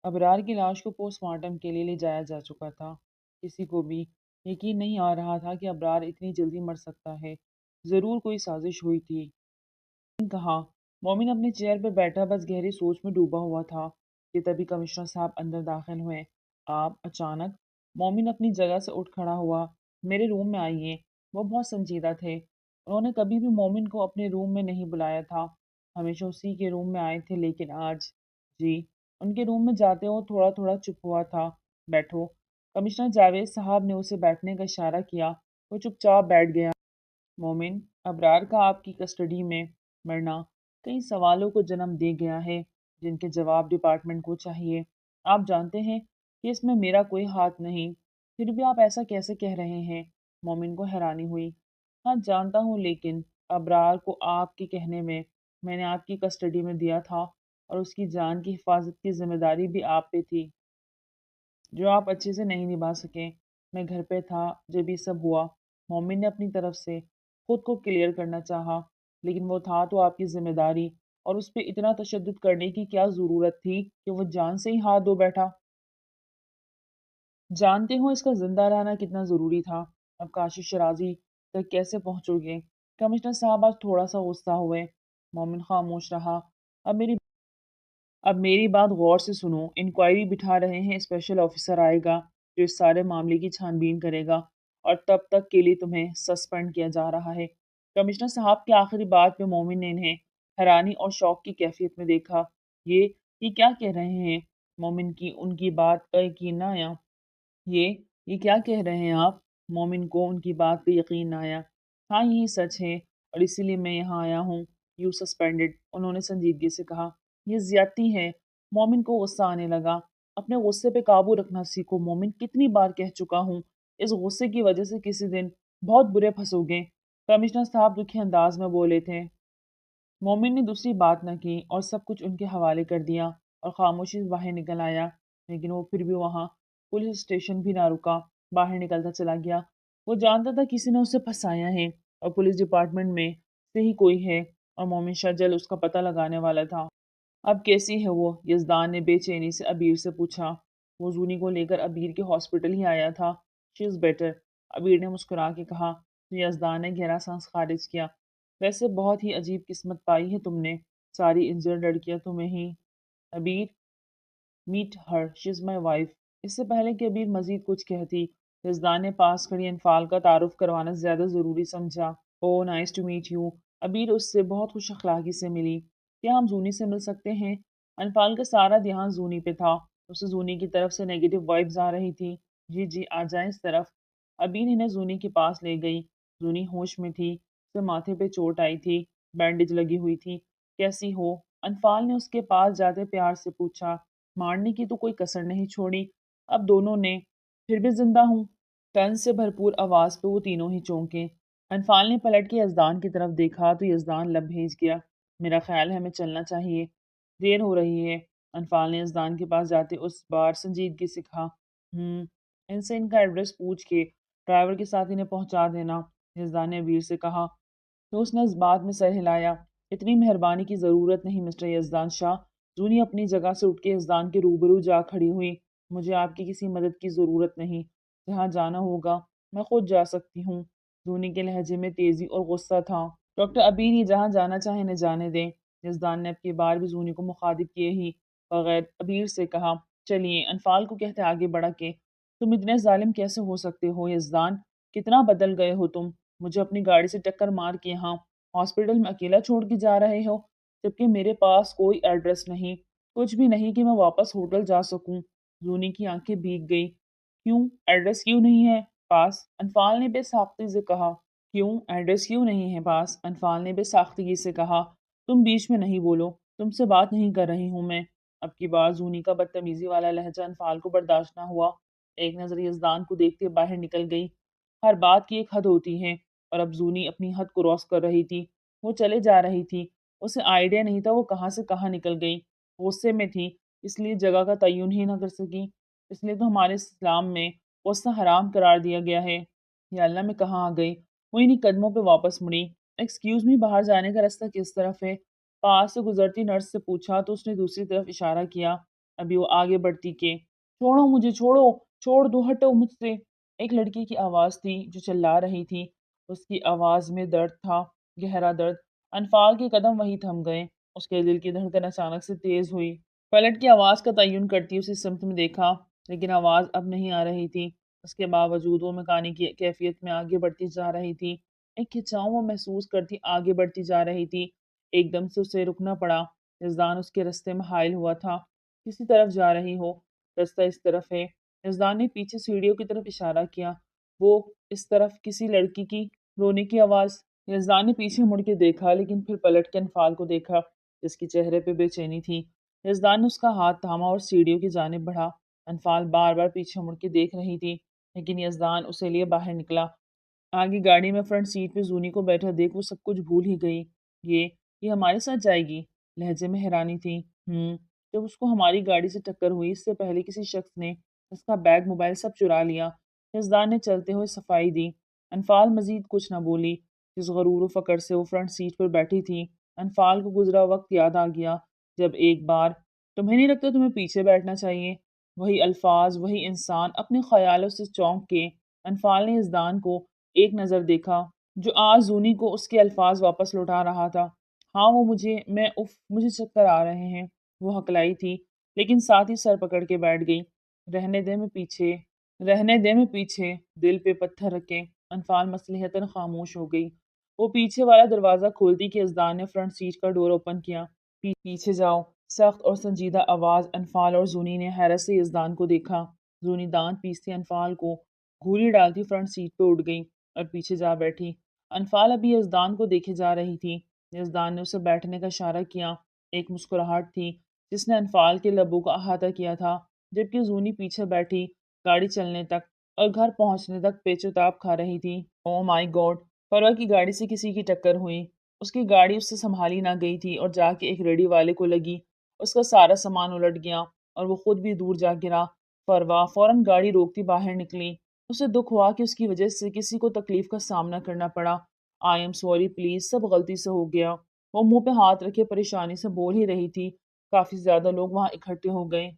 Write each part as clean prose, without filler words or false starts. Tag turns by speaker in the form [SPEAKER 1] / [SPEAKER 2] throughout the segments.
[SPEAKER 1] ابرار کی لاش کو پوسٹ مارٹم کے لیے لے جایا جا چکا تھا۔ کسی کو بھی یقین نہیں آ رہا تھا کہ ابرار اتنی جلدی مر سکتا ہے۔ ضرور کوئی سازش ہوئی تھی، کہا۔ مومن اپنے چیئر پہ بیٹھا بس گہری سوچ میں ڈوبا ہوا تھا کہ تبھی کمشنر صاحب اندر داخل ہوئے۔ آپ اچانک مومن اپنی جگہ سے اٹھ کھڑا ہوا۔ میرے روم میں آئیے۔ وہ بہت سنجیدہ تھے۔ انہوں نے کبھی بھی مومن کو اپنے روم میں نہیں بلایا تھا، ہمیشہ اسی کے روم میں آئے تھے، لیکن آج جی ان کے روم میں جاتے وہ تھوڑا تھوڑا چپ ہوا تھا۔ بیٹھو۔ کمشنر جاوید صاحب نے اسے بیٹھنے کا اشارہ کیا۔ وہ چپ چاپ بیٹھ گیا۔ مومن، ابرار کا آپ کی کسٹڈی میں مرنا کئی سوالوں کو جنم دے گیا ہے جن کے جواب ڈپارٹمنٹ کو چاہیے۔ آپ جانتے ہیں کہ اس میں میرا کوئی ہاتھ نہیں، پھر بھی آپ ایسا کیسے کہہ رہے ہیں؟ مومن کو حیرانی ہوئی۔ ہاں جانتا ہوں، لیکن ابرار کو آپ کے کہنے میں نے آپ کی کسٹڈی میں دیا تھا اور اس کی جان کی حفاظت کی ذمہ داری بھی آپ پہ تھی، جو آپ اچھے سے نہیں نبھا سکے۔ میں گھر پہ تھا جب یہ سب ہوا۔ مومن نے اپنی طرف سے خود کو کلیئر کرنا چاہا، لیکن وہ تھا تو آپ کی ذمہ داری، اور اس پہ اتنا تشدد کرنے کی کیا ضرورت تھی کہ وہ جان سے ہی ہاتھ دھو بیٹھا؟ جانتے ہو اس کا زندہ رہنا کتنا ضروری تھا؟ اب کاشف شرازی تک کیسے پہنچو گے؟ کمشنر صاحب آج تھوڑا سا غصہ ہوئے۔ مومن خاموش رہا۔ اب میری اب میری بات غور سے سنو۔ انکوائری بٹھا رہے ہیں، اسپیشل آفیسر آئے گا جو اس سارے معاملے کی چھان بین کرے گا، اور تب تک کے لیے تمہیں سسپینڈ کیا جا رہا ہے۔ کمشنر صاحب کی آخری بات پہ مومن نے انہیں حیرانی اور شوق کی کیفیت میں دیکھا۔ یہ کیا کہہ رہے ہیں؟ مومن کی ان کی بات کا یقین نہ آیا۔ یہ کیا کہہ رہے ہیں آپ؟ مومن کو ان کی بات پہ یقین نہ آیا۔ ہاں یہی سچ ہے، اور اسی لیے میں یہاں آیا ہوں۔ یو سسپینڈڈ، انہوں نے سنجیدگی سے کہا۔ یہ زیادتی ہے۔ مومن کو غصہ آنے لگا۔ اپنے غصے پہ قابو رکھنا سیکھو مومن، کتنی بار کہہ چکا ہوں، اس غصے کی وجہ سے کسی دن بہت برے پھنسو گے۔ کمشنر صاحب دکھی انداز میں بولے تھے۔ مومن نے دوسری بات نہ کی اور سب کچھ ان کے حوالے کر دیا اور خاموشی سے باہر نکل آیا، لیکن وہ پھر بھی وہاں پولیس اسٹیشن بھی نہ رکا، باہر نکلتا چلا گیا۔ وہ جانتا تھا کسی نے اسے پھنسایا ہے، اور پولیس ڈپارٹمنٹ میں سے ہی کوئی ہے، اور مومن شاہ جلد اس کا پتہ لگانے والا تھا۔ اب کیسی ہے وہ؟ یزدان نے بے چینی سے ابیر سے پوچھا۔ وہ زونی کو لے کر ابیر کے ہاسپٹل ہی آیا تھا۔ شی از بیٹر، ابیر نے مسکرا کے کہا۔ تو یزدان نے گہرا سانس خارج کیا۔ ویسے بہت ہی عجیب قسمت پائی ہے تم نے، ساری انجرڈ لڑکیاں تمہیں ہی۔ ابیر، meat Hare, she is my wife. اس سے پہلے کہ ابیر مزید کچھ کہتی، یزدان نے پاس کھڑی انفال کا تعارف کروانا زیادہ ضروری سمجھا۔ Oh nice to meet you. Abeer اس سے بہت خوش اخلاقی سے ملی۔ کیا ہم زونی سے مل سکتے ہیں؟ انفال کا سارا دھیان زونی پہ تھا۔ اسے زونی کی طرف سے نیگیٹو وائبز آ رہی تھی۔ جی جی آ جائیں اس طرف۔ ابیر انہیں زونی کے پاس لے گئی۔ زونی ہوش میں تھی، اسے ماتھے پہ چوٹ آئی تھی، بینڈیج لگی ہوئی تھی۔ کیسی ہو؟ انفال نے اس کے پاس جاتے پیار سے پوچھا۔ مارنے کی تو کوئی کسر نہیں چھوڑی۔ اب دونوں نے پھر بھی زندہ ہوں؟ طنز سے بھرپور آواز پہ وہ تینوں ہی چونکے۔ انفال نے پلٹ کے یزدان کی طرف دیکھا تو یزدان لب بھیج گیا۔ میرا خیال ہے ہمیں چلنا چاہیے، دیر ہو رہی ہے۔ انفال نے یزدان کے پاس جاتے اس بار سنجیدگی سے کہا۔ ان سے ان کا ایڈریس پوچھ کے ڈرائیور کے ساتھ انہیں پہنچا دینا، یزدان نے ویر سے کہا۔ تو اس نے اس بات میں سر ہلایا۔ اتنی مہربانی کی ضرورت نہیں مسٹر یزدان شاہ۔ زونی اپنی جگہ سے اٹھ کے یزدان کے روبرو جا کھڑی ہوئی۔ مجھے آپ کی کسی مدد کی ضرورت نہیں، جہاں جانا ہوگا میں خود جا سکتی ہوں۔ زونی کے لہجے میں تیزی اور غصہ تھا۔ ڈاکٹر ابیر یہ جہاں جانا چاہے نہ جانے دیں۔ یزدان نے اب کی بار بھی زونی کو مخاطب کیے ہی بغیر ابیر سے کہا۔ چلیے، انفال کو کہتے آگے بڑھا کے، تم اتنے ظالم کیسے ہو سکتے ہو یزدان؟ کتنا بدل گئے ہو تم؟ مجھے اپنی گاڑی سے ٹکر مار کے یہاں ہاسپٹل میں اکیلا چھوڑ کے جا رہے ہو، جبکہ میرے پاس کوئی ایڈریس نہیں، کچھ بھی نہیں کہ میں واپس ہوٹل جا سکوں۔ زونی کی آنکھیں بھیگ گئی۔ کیوں ایڈریس کیوں نہیں ہے پاس؟ انفال نے بے ساختگی سے کہا۔ کیوں ایڈریس کیوں نہیں ہے پاس؟ انفال نے بے ساختگی سے کہا۔ تم بیچ میں نہیں بولو، تم سے بات نہیں کر رہی ہوں میں۔ اب کی بار زونی کا بدتمیزی والا لہجہ انفال کو برداشت نہ ہوا۔ ایک نظر یزدان کو دیکھتے باہر نکل گئی۔ ہر بات کی ایک حد ہوتی ہے، اور اب زونی اپنی حد کراس کر رہی تھی۔ وہ چلے جا رہی تھی، اسے آئیڈیا نہیں تھا وہ کہاں سے کہاں نکل گئی۔ غصے میں تھی، اس لیے جگہ کا تعین ہی نہ کر سکی۔ اس لیے تو ہمارے اسلام میں غصہ حرام قرار دیا گیا ہے۔ یا اللہ میں کہاں آ گئی؟ وہ انہی قدموں پہ واپس مڑی۔ ایکسکیوز می، باہر جانے کا راستہ کس طرف ہے؟ پاس سے گزرتی نرس سے پوچھا تو اس نے دوسری طرف اشارہ کیا۔ ابھی وہ آگے بڑھتی کہ چھوڑو مجھے، چھوڑو، چھوڑ دو، ہٹو مجھ سے۔ ایک لڑکی کی آواز تھی جو چلا رہی تھی، اس کی آواز میں درد تھا، گہرا درد۔ انفال کے قدم وہی تھم گئے، اس کے دل کی دھڑکن اچانک سے تیز ہوئی۔ پلٹ کی آواز کا تعین کرتی اسی سمت میں دیکھا، لیکن آواز اب نہیں آ رہی تھی۔ اس کے باوجود وہ مکانی کی کیفیت میں آگے بڑھتی جا رہی تھی۔ ایک کھنچاؤ وہ محسوس کرتی آگے بڑھتی جا رہی تھی۔ ایک دم سے اسے رکنا پڑا۔ یزدان اس کے رستے میں حائل ہوا تھا۔ کسی طرف جا رہی ہو، رستہ اس طرف ہے۔ یزدان نے پیچھے سیڑھیوں کی طرف اشارہ کیا۔ وہ اس طرف کسی لڑکی کی رونے کی آواز۔ یزدان نے پیچھے مڑ کے دیکھا، لیکن پھر پلٹ کے انفال کو دیکھا، جس کے چہرے پہ بے چینی تھی۔ یزدان نے اس کا ہاتھ تھاما اور سیڑھیوں کی جانب بڑھا۔ انفال بار بار پیچھے مڑ کے دیکھ رہی تھی، لیکن یزدان اسے لیے باہر نکلا۔ آگے گاڑی میں فرنٹ سیٹ پہ زونی کو بیٹھا دیکھ وہ سب کچھ بھول ہی گئی۔ یہ ہمارے ساتھ جائے گی؟ لہجے میں حیرانی تھی۔ جب اس کو ہماری گاڑی سے ٹکر ہوئی، اس سے پہلے کسی شخص نے اس کا بیگ، موبائل سب چرا لیا۔ یزدان نے چلتے ہوئے صفائی دی۔ انفال مزید کچھ نہ بولی۔ جس غرور و فکر سے وہ فرنٹ سیٹ پر بیٹھی تھی، انفال کو گزرا وقت یاد آ گیا، جب ایک بار تمہیں نہیں لگتا تمہیں پیچھے بیٹھنا چاہیے؟ وہی الفاظ، وہی انسان، اپنے خیالوں سے چونک کے انفال نے یزدان کو ایک نظر دیکھا، جو آج زونی کو اس کے الفاظ واپس لوٹا رہا تھا۔ ہاں وہ مجھے چکر آ رہے ہیں، وہ ہکلائی تھی، لیکن ساتھ ہی سر پکڑ کے بیٹھ گئی۔ رہنے دے میں پیچھے، دل پہ پتھر رکھے۔ انفال مصلحتاً خاموش ہو گئی۔ وہ پیچھے والا دروازہ کھولتی کہ یزدان نے فرنٹ سیٹ کا ڈور اوپن کیا۔ پیچھے جاؤ، سخت اور سنجیدہ آواز۔ انفال اور زونی نے حیرت سے یزدان کو دیکھا۔ زونی دانت پیستی انفال کو گھوری ڈالتی فرنٹ سیٹ پہ اٹھ گئی اور پیچھے جا بیٹھی۔ انفال ابھی یزدان کو دیکھے جا رہی تھی۔ یزدان نے اسے بیٹھنے کا اشارہ کیا۔ ایک مسکراہٹ تھی جس نے انفال کے لبوں کو احاطہ کیا تھا، جبکہ زونی پیچھے بیٹھی گاڑی چلنے تک اور گھر پہنچنے تک پیچ و تاب کھا رہی تھی۔ او مائی گاڈ! فروا کی گاڑی سے کسی کی ٹکر ہوئی۔ اس کی گاڑی اس سے سنبھالی نہ گئی تھی اور جا کے ایک ریڑھی والے کو لگی۔ اس کا سارا سامان الٹ گیا اور وہ خود بھی دور جا گرا۔ فروا فوراً گاڑی روکتی باہر نکلی۔ اسے دکھ ہوا کہ اس کی وجہ سے کسی کو تکلیف کا سامنا کرنا پڑا۔ آئی ایم سوری پلیز، سب غلطی سے ہو گیا۔ وہ منہ پہ ہاتھ رکھے پریشانی سے بول ہی رہی تھی۔ کافی زیادہ لوگ وہاں اکٹھے ہو گئے۔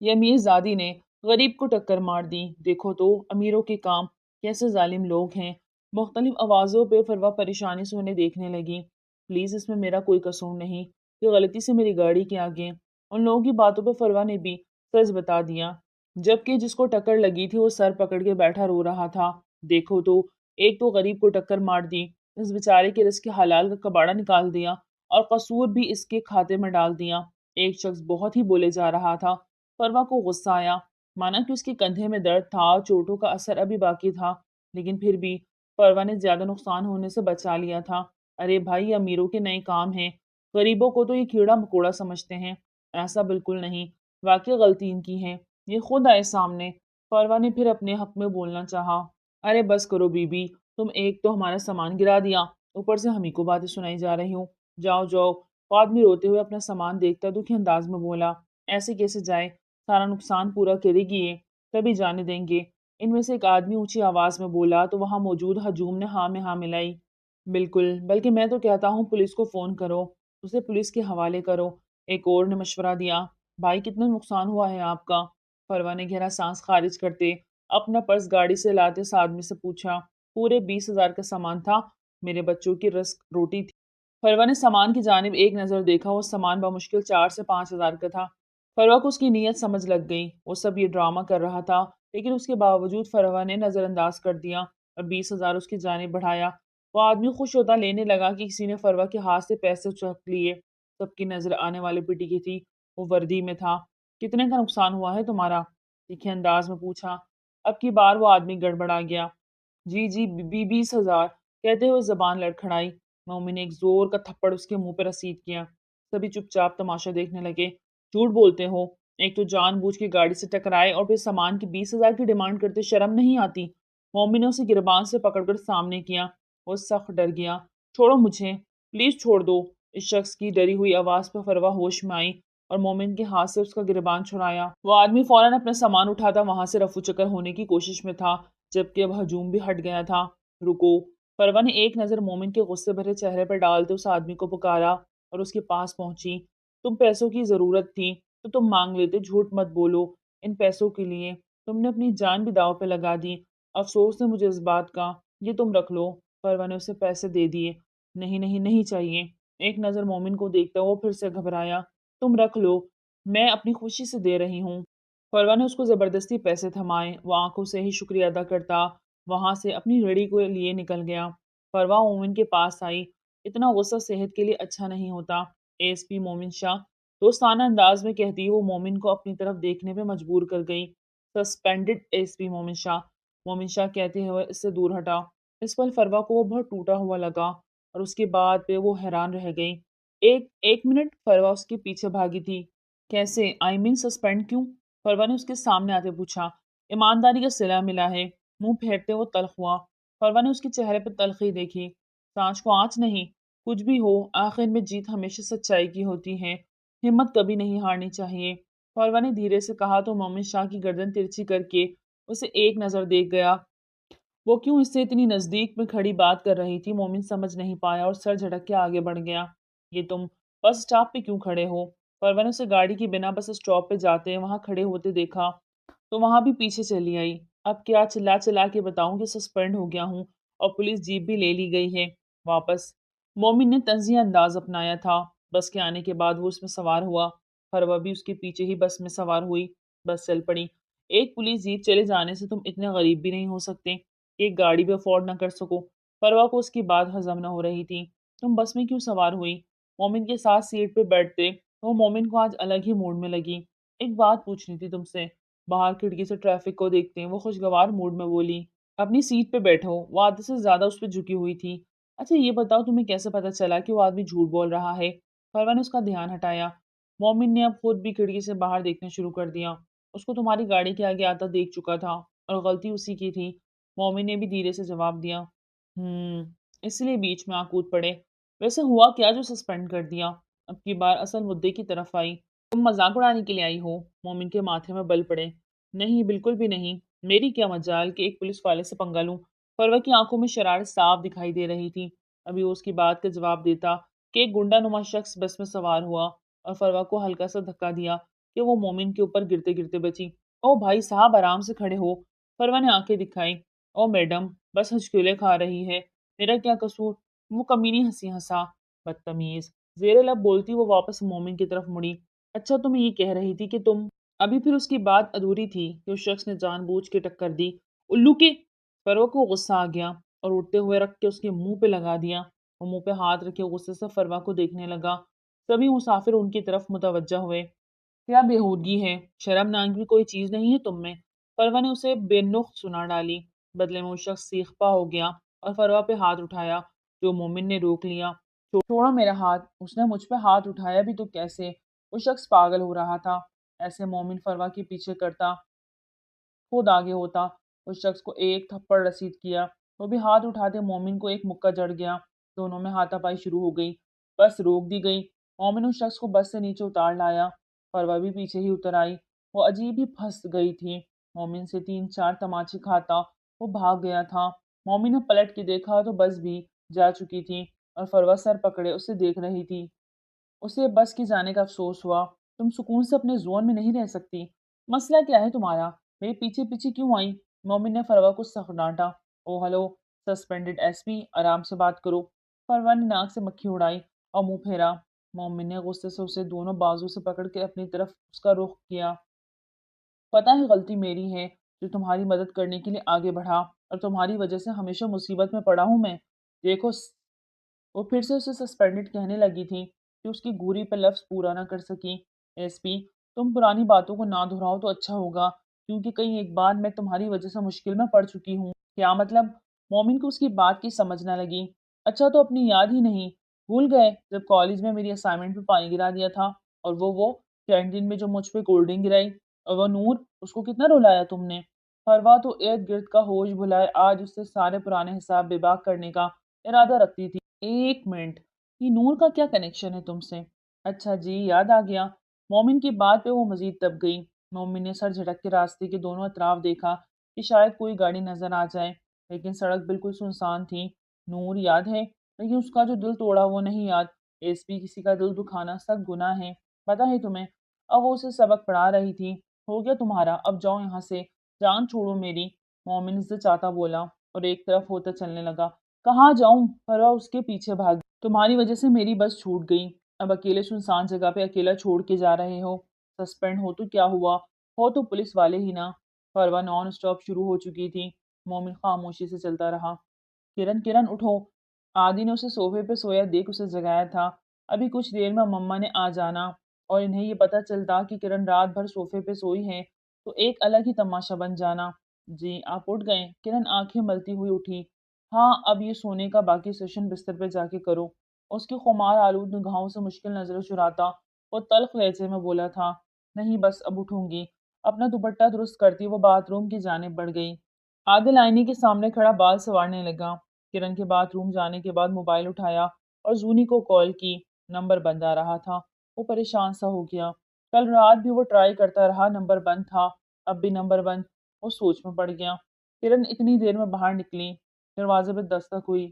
[SPEAKER 1] یہ امیر زادی نے غریب کو ٹکر مار دی، دیکھو تو امیروں کے کام کیسے ظالم لوگ ہیں۔ مختلف آوازوں پہ فروا پریشانی سے انہیں دیکھنے لگی۔ پلیز اس میں میرا کوئی قصور نہیں، یہ غلطی سے میری گاڑی کے آگے۔ ان لوگوں کی باتوں پہ فروا نے بھی سچ بتا دیا، جبکہ جس کو ٹکر لگی تھی وہ سر پکڑ کے بیٹھا رو رہا تھا۔ دیکھو تو، ایک تو غریب کو ٹکر مار دی، اس بیچارے کے رزق حلال کا کباڑہ نکال دیا اور قصور بھی اس کے کھاتے میں ڈال دیا۔ ایک شخص بہت ہی بولے جا رہا تھا۔ فروا کو غصہ آیا، مانا کہ اس کے کندھے میں درد تھا اور چوٹوں کا اثر ابھی باقی تھا، لیکن پھر بھی فروا نے زیادہ نقصان ہونے سے بچا لیا تھا۔ ارے بھائی، یہ امیروں کے نئے کام ہیں، غریبوں کو تو یہ کیڑا مکوڑا سمجھتے ہیں۔ ایسا بالکل نہیں، واقعی غلطی ان کی ہے، یہ خود آئے سامنے۔ فروا نے پھر اپنے حق میں بولنا چاہا۔ ارے بس کرو بی بی، تم ایک تو ہمارا سامان گرا دیا، اوپر سے ہم ہی کو باتیں سنائی جا رہی ہوں۔ جاؤ جاؤ۔ وہ آدمی روتے ہوئے اپنا سامان دیکھتا دکھی انداز میں بولا، ایسے کیسے جائے، سارا نقصان پورا کرے گی یہ، تبھی جانے دیں گے۔ ان میں سے ایک آدمی اونچی آواز میں بولا تو وہاں موجود ہجوم نے ہاں میں ہاں ملائی۔ بالکل، بلکہ میں تو کہتا ہوں پولیس کو فون کرو، اسے پولیس کے حوالے کرو، ایک اور نے مشورہ دیا۔ بھائی کتنا نقصان ہوا ہے آپ کا؟ فروا نے گہرا سانس خارج کرتے اپنا پرس گاڑی سے لاتے اس آدمی سے پوچھا۔ پورے 20,000 کا سامان تھا، میرے بچوں کی رزق روٹی تھی۔ فروا نے سامان کی جانب ایک نظر دیکھا، وہ سامان بمشکل 4 سے 5,000 کا تھا۔ فروا کو اس کی نیت سمجھ لگ گئی، وہ سب یہ ڈرامہ کر رہا تھا، لیکن اس کے باوجود فروا نے نظر انداز کر دیا اور 20,000 اس کی جانب بڑھایا۔ وہ آدمی خوش ہوتا لینے لگا کہ کسی نے فروا کے ہاتھ سے پیسے چک لیے۔ سب کی نظر آنے والے پٹی کی تھی، وہ وردی میں تھا۔ کتنے کا نقصان ہوا ہے تمہارا؟ تیکھے انداز میں پوچھا۔ اب کی بار وہ آدمی گڑبڑا گیا۔ جی 20,000 کہتے ہوئے زبان لڑکھڑائی۔ مومن نے ایک زور کا تھپڑ اس کے منہ پہ رسید کیا۔ سبھی چپ چاپ تماشا دیکھنے لگے۔ جھوٹ بولتے ہو، ایک تو جان بوجھ کے گاڑی سے ٹکرائے اور پھر سامان کی 20,000 کی ڈیمانڈ کرتے، شرم نہیں آتی؟ مومن نے اسے گربان سے پکڑ کر سامنے کیا۔ وہ سخت ڈر گیا۔ چھوڑو مجھے، پلیز چھوڑ دو۔ اس شخص کی ڈری ہوئی آواز پہ فروا ہوش میں آئی اور مومن کے ہاتھ سے اس کا گربان چھڑایا۔ وہ آدمی فوراً اپنا سامان اٹھاتا وہاں سے رفو چکر ہونے کی کوشش میں تھا، جبکہ اب ہجوم بھی ہٹ گیا تھا۔ رکو! فروا نے ایک نظر مومن کے غصے بھرے چہرے پر ڈالتے اس آدمی کو پکارا اور اس کے پاس پہنچی۔ تم پیسوں کی ضرورت تھی، تو تم مانگ لیتے، جھوٹ مت بولو، ان پیسوں کے لیے تم نے اپنی جان بھی داؤ پہ لگا دی، افسوس ہے مجھے اس بات کا، یہ تم رکھ لو۔ فروہ نے اسے پیسے دے دیے۔ نہیں نہیں نہیں چاہیے۔ ایک نظر مومن کو دیکھتا وہ پھر سے گھبرایا۔ تم رکھ لو، میں اپنی خوشی سے دے رہی ہوں۔ فروہ نے اس کو زبردستی پیسے تھمائے، وہ آنکھوں سے ہی شکریہ ادا کرتا وہاں سے اپنی گھڑی کو لیے نکل گیا۔ فروہ مومن کے پاس آئی۔ اتنا غصہ صحت کے لیے اچھا نہیں ہوتا، اے ایس پی مومن شاہ دوستانہ انداز میں کہتی وہ مومن کو اپنی طرف دیکھنے پہ مجبور کر گئی۔ سسپینڈڈ اے ایس پی مومن شاہ، مومن شاہ کہتے ہوئے اس سے دور ہٹا۔ اس پل فروہ کو وہ بہت ٹوٹا ہوا لگا اور اس کے بعد پہ وہ حیران رہ گئی۔ ایک منٹ، فروہ اس کے پیچھے بھاگی تھی۔ کیسے؟ آئی مین سسپینڈ کیوں؟ فروہ نے اس کے سامنے آتے پوچھا۔ ایمانداری کا صلہ ملا ہے، منہ پھیرتے وہ تلخ ہوا۔ فروہ نے اس کے چہرے پہ تلخی دیکھی۔ سانچ کو آنچ نہیں، کچھ بھی ہو آخر میں جیت ہمیشہ سچائی کی ہوتی ہے، ہمت کبھی نہیں ہارنی چاہیے۔ فروہ نے دھیرے سے کہا تو مومن شاہ کی گردن ترچھی کر کے اسے ایک نظر دیکھ گیا۔ وہ کیوں اس سے اتنی نزدیک میں کھڑی بات کر رہی تھی مومن سمجھ نہیں پایا اور سر جھٹک کے آگے بڑھ گیا۔ یہ تم بس اسٹاپ پہ کیوں کھڑے ہو؟ فروہ نے اسے گاڑی کی بنا بس اسٹاپ پہ جاتے وہاں کھڑے ہوتے دیکھا تو وہاں بھی پیچھے چلی آئی۔ اب کیا چلا چلا کے بتاؤں کہ سسپینڈ ہو گیا ہوں اور پولیس جیپ بھی لے لی گئی ہے واپس؟ مومن نے طنزیہ انداز اپنایا تھا۔ بس کے آنے کے بعد وہ اس میں سوار ہوا، فروہ بھی اس کے پیچھے ہی بس میں سوار ہوئی۔ بس چل پڑی۔ ایک پولیس جیپ چلے جانے سے تم اتنے غریب بھی نہیں ہو سکتے، ایک گاڑی بھی افورڈ نہ کر سکو۔ فروہ کو اس کی بات ہضم نہ ہو رہی تھی۔ تم بس میں کیوں سوار ہوئی؟ مومن کے ساتھ سیٹ پہ بیٹھتے وہ مومن کو آج الگ ہی موڈ میں لگی۔ ایک بات پوچھنی تھی تم سے۔ باہر کھڑکی سے ٹریفک کو دیکھتے وہ خوشگوار موڈ میں بولی۔ اپنی سیٹ پہ بیٹھو، وہ عادت سے زیادہ اس پہ جھکی ہوئی تھی۔ اچھا یہ بتاؤ تمہیں کیسے پتا چلا کہ وہ آدمی جھوٹ بول رہا ہے؟ فروہ نے اس کا دھیان ہٹایا۔ مومن نے اب خود بھی کھڑکی سے باہر دیکھنا شروع کر دیا۔ اس کو تمہاری گاڑی کے آگے آتا دیکھ چکا تھا اور غلطی اسی کی تھی۔ مومن نے بھی دھیرے سے جواب دیا۔ اس لیے بیچ میں آ کود پڑے۔ ویسے ہوا کیا جو سسپینڈ کر دیا؟ اب کی بار اصل مدعے کی طرف آئی۔ تم مذاق اڑانے کے لیے آئی ہو؟ مومن کے ماتھے میں بل پڑے۔ نہیں بالکل بھی نہیں، میری کیا مجال کہ ایک پولیس والے سے پنگا لوں۔ فروہ کی آنکھوں میں شرارت صاف دکھائی دے رہی تھی۔ ابھی وہ اس کی بات کا جواب دیتا کہ ایک گنڈا نما شخص بس میں سوار ہوا اور فروہ کو ہلکا سا دھکا دیا کہ وہ مومن کے اوپر گرتے گرتے بچی۔ او بھائی صاحب آرام سے کھڑے ہو، فروہ نے آنکھیں دکھائی۔ او میڈم بس ہچکولے کھا رہی ہے، میرا کیا قصور؟ وہ کمینی ہنسی ہنسا۔ بدتمیز، زیر لب بولتی وہ واپس مومن کی طرف مڑی۔ اچھا تم یہ کہہ رہی تھی کہ تم… ابھی پھر اس کی بات ادھوری تھی کہ اس شخص نے جان بوجھ کے ٹکر دی۔ الو کے… فروہ کو غصہ آ گیا اور اٹھتے ہوئے رکھ کے اس کے منہ پہ لگا دیا۔ وہ منہ پہ ہاتھ رکھے غصے سے فروہ کو دیکھنے لگا۔ سبھی مسافر ان کی طرف متوجہ ہوئے۔ کیا بےہودگی ہے، شرم ناک بھی کوئی چیز نہیں ہے تم میں؟ فروہ نے اسے بے نقط سنا ڈالی۔ بدلے میں وہ شخص سیخپا ہو گیا اور فروہ پہ ہاتھ اٹھایا جو مومن نے روک لیا۔ چھوڑو میرا ہاتھ، اس نے مجھ پہ ہاتھ اٹھایا بھی تو کیسے؟ وہ شخص پاگل ہو رہا تھا۔ ایسے مومن فروہ کے پیچھے کرتا خود آگے ہوتا۔ اس شخص کو ایک تھپڑ رسید کیا، وہ بھی ہاتھ اٹھاتے مومن کو ایک مکہ جڑ گیا۔ دونوں میں ہاتھا پائی شروع ہو گئی۔ بس روک دی گئی۔ مومن اس شخص کو بس سے نیچے اتار لایا، فروہ بھی پیچھے ہی اتر آئی۔ وہ عجیب ہی پھنس گئی تھی۔ مومن سے 3-4 تماچے کھاتا وہ بھاگ گیا تھا۔ مومن نے پلٹ کے دیکھا تو بس بھی جا چکی تھی اور فروہ سر پکڑے اسے دیکھ رہی تھی۔ اسے بس کے جانے کا افسوس ہوا۔ تم سکون سے اپنے زون میں نہیں رہ سکتی؟ مسئلہ کیا ہے تمہارا؟ میرے پیچھے پیچھے کیوں آئی؟ مومن نے فروہ کو سخت ڈانٹا۔ او ہلو سسپینڈڈ ایس پی، آرام سے بات کرو۔ فروہ نے ناک سے مکھی اڑائی اور منہ پھیرا۔ مومن نے غصے سے اسے دونوں بازو سے پکڑ کے اپنی طرف اس کا رخ کیا۔ پتہ ہے غلطی میری ہے جو تمہاری مدد کرنے کے لیے آگے بڑھا اور تمہاری وجہ سے ہمیشہ مصیبت میں پڑا ہوں میں۔ دیکھو وہ پھر سے اسے سسپینڈڈ کہنے لگی تھی کہ اس کی گوری پہ لفظ پورا نہ کر سکی۔ ایس پی تم پرانی باتوں کو نہ دہراؤ تو اچھا ہوگا، کیونکہ کئی ایک بار میں تمہاری وجہ سے مشکل میں پڑ چکی ہوں۔ کیا مطلب؟ مومن کو اس کی بات کی سمجھ نہ لگی۔ اچھا تو اپنی یاد ہی نہیں بھول گئے جب کالج میں میری اسائنمنٹ پہ پانی گرا دیا تھا، اور وہ کینٹین میں جو مجھ پہ کولڈ ڈرنک گرائی، اور وہ نور، اس کو کتنا رلایا تم نے؟ فروہ تو ارد گرد کا ہوش بھلائے آج اس سے سارے پرانے حساب بے باک کرنے کا ارادہ رکھتی تھی۔ ایک منٹ، یہ نور کا کیا کنیکشن ہے تم سے؟ اچھا جی یاد آ گیا۔ مومن کی بات پہ وہ مزید دب گئی۔ مومن نے سر جھٹک کے راستے کے دونوں اطراف دیکھا کہ شاید کوئی گاڑی نظر آ جائے، لیکن سڑک بالکل سنسان تھی۔ نور یاد ہے، لیکن اس کا جو دل توڑا وہ نہیں یاد۔ ایس پی کسی کا دل دکھانا سخت گناہ ہے، پتہ ہے تمہیں؟ اب وہ اسے سبق پڑھا رہی تھی۔ ہو گیا تمہارا، اب جاؤ یہاں سے، جان چھوڑو میری، مومن سے چاہتا بولا اور ایک طرف ہوتا چلنے لگا۔ کہاں جاؤں؟ فروا اس کے پیچھے بھاگ۔ تمہاری وجہ سے میری بس چھوٹ گئی، اب اکیلے سنسان جگہ پہ اکیلا چھوڑ کے جا رہے ہو۔ سسپینڈ ہو تو کیا ہوا، ہو تو پولیس والے ہی نا۔ فروا نان اسٹاپ شروع ہو چکی تھی۔ مومن خاموشی سے چلتا رہا۔ کرن کرن اٹھو۔ عادی نے اسے صوفے پہ سویا دیکھ اسے جگایا تھا۔ ابھی کچھ دیر میں مما نے آ جانا اور انہیں یہ پتہ چلتا کہ کرن رات بھر صوفے پہ سوئی ہے تو ایک الگ ہی تماشا بن جانا۔ جی آپ اٹھ گئے؟ کرن آنکھیں ملتی ہوئی اٹھی۔ ہاں اب یہ سونے کا باقی سیشن بستر پہ جا کے کرو۔ اس کی خمار آلود نگاہوں سے مشکل نظریں چراتا وہ تلخ لہجے میں بولا تھا۔ نہیں بس اب اٹھوں گی۔ اپنا دوپٹہ درست کرتی وہ باتھ روم کی جانب بڑھ گئی۔ عادل آئینے کے سامنے کھڑا بال سنوارنے لگا۔ کرن کے باتھ روم جانے کے بعد موبائل اٹھایا اور زونی کو کال کی۔ نمبر بند آ رہا تھا۔ وہ پریشان سا ہو گیا۔ کل رات بھی وہ ٹرائی کرتا رہا، نمبر بند تھا، اب بھی نمبر بند۔ وہ سوچ میں پڑ گیا۔ کرن اتنی دیر میں باہر نکلی۔ دروازے پہ دستک ہوئی۔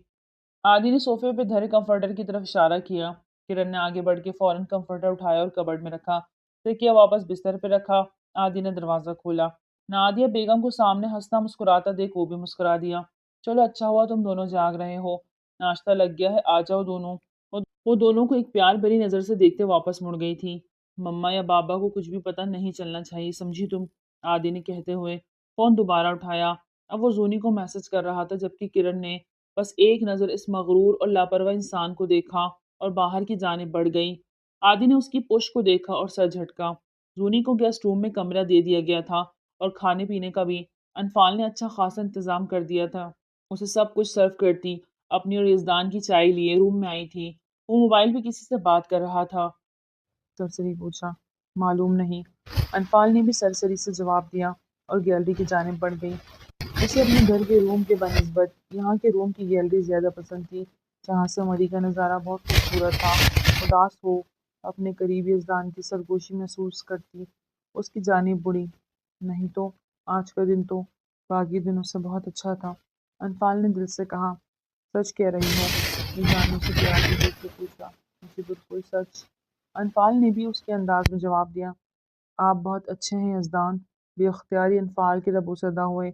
[SPEAKER 1] عادی نے صوفے پہ دھرے کمفرٹر کی طرف اشارہ کیا۔ کرن نے آگے بڑھ کے فوراً کمفرٹر اٹھایا اور کبرڈ میں رکھا۔ تکیہ واپس بستر پہ رکھا۔ عادی نے دروازہ کھولا۔ نادیہ بیگم کو سامنے ہنستا مسکراتا دیکھ وہ بھی مسکرا دیا۔ چلو اچھا ہوا تم دونوں جاگ رہے ہو، ناشتہ لگ گیا ہے، آ جاؤ دونوں۔ وہ دونوں کو ایک پیار بھری نظر سے دیکھتے واپس مڑ گئی تھی۔ مما یا بابا کو کچھ بھی پتہ نہیں چلنا چاہیے، سمجھی تم؟ عادی نے کہتے ہوئے فون دوبارہ اٹھایا۔ اب وہ زونی کو میسج کر رہا تھا جبکہ کرن نے بس ایک نظر اس مغرور اور لاپرواہ انسان کو دیکھا اور باہر کی جانب بڑھ گئی۔ عادی نے اس کی پش کو دیکھا اور سر جھٹکا۔ زونی کو گیسٹ روم میں کمرہ دے دیا گیا تھا اور کھانے پینے کا بھی انفال نے اچھا خاصا انتظام کر دیا تھا۔ اسے سب کچھ سرو کرتی اپنی اور یزدان کی چائے لیے روم میں آئی تھی۔ وہ موبائل پہ کسی سے بات کر رہا تھا۔ سرسری پوچھا۔ معلوم نہیں، انفال نے بھی سرسری سے جواب دیا اور گیلری کی جانب بڑھ گئی۔ اسے اپنے گھر کے روم کے بنسبت یہاں کے روم کی گیلری زیادہ پسند تھی، جہاں سے مری کا نظارہ بہت خوبصورت تھا۔ اداس ہو اپنے قریبی یزدان کی سرگوشی محسوس کرتی اس کی جانب بڑھی۔ نہیں تو آج کا دن تو باقی دنوں سے بہت اچھا تھا، انفال نے دل سے کہا۔ سچ کہہ رہی ہو؟ یزدان نے اسے پیار سے دیکھ کے پوچھا۔ مجھے بالکل سچ، انفال نے بھی اس کے انداز میں جواب دیا۔ آپ بہت اچھے ہیں یزدان۔ بے اختیاری انفال کے لب اسدا ہوئے۔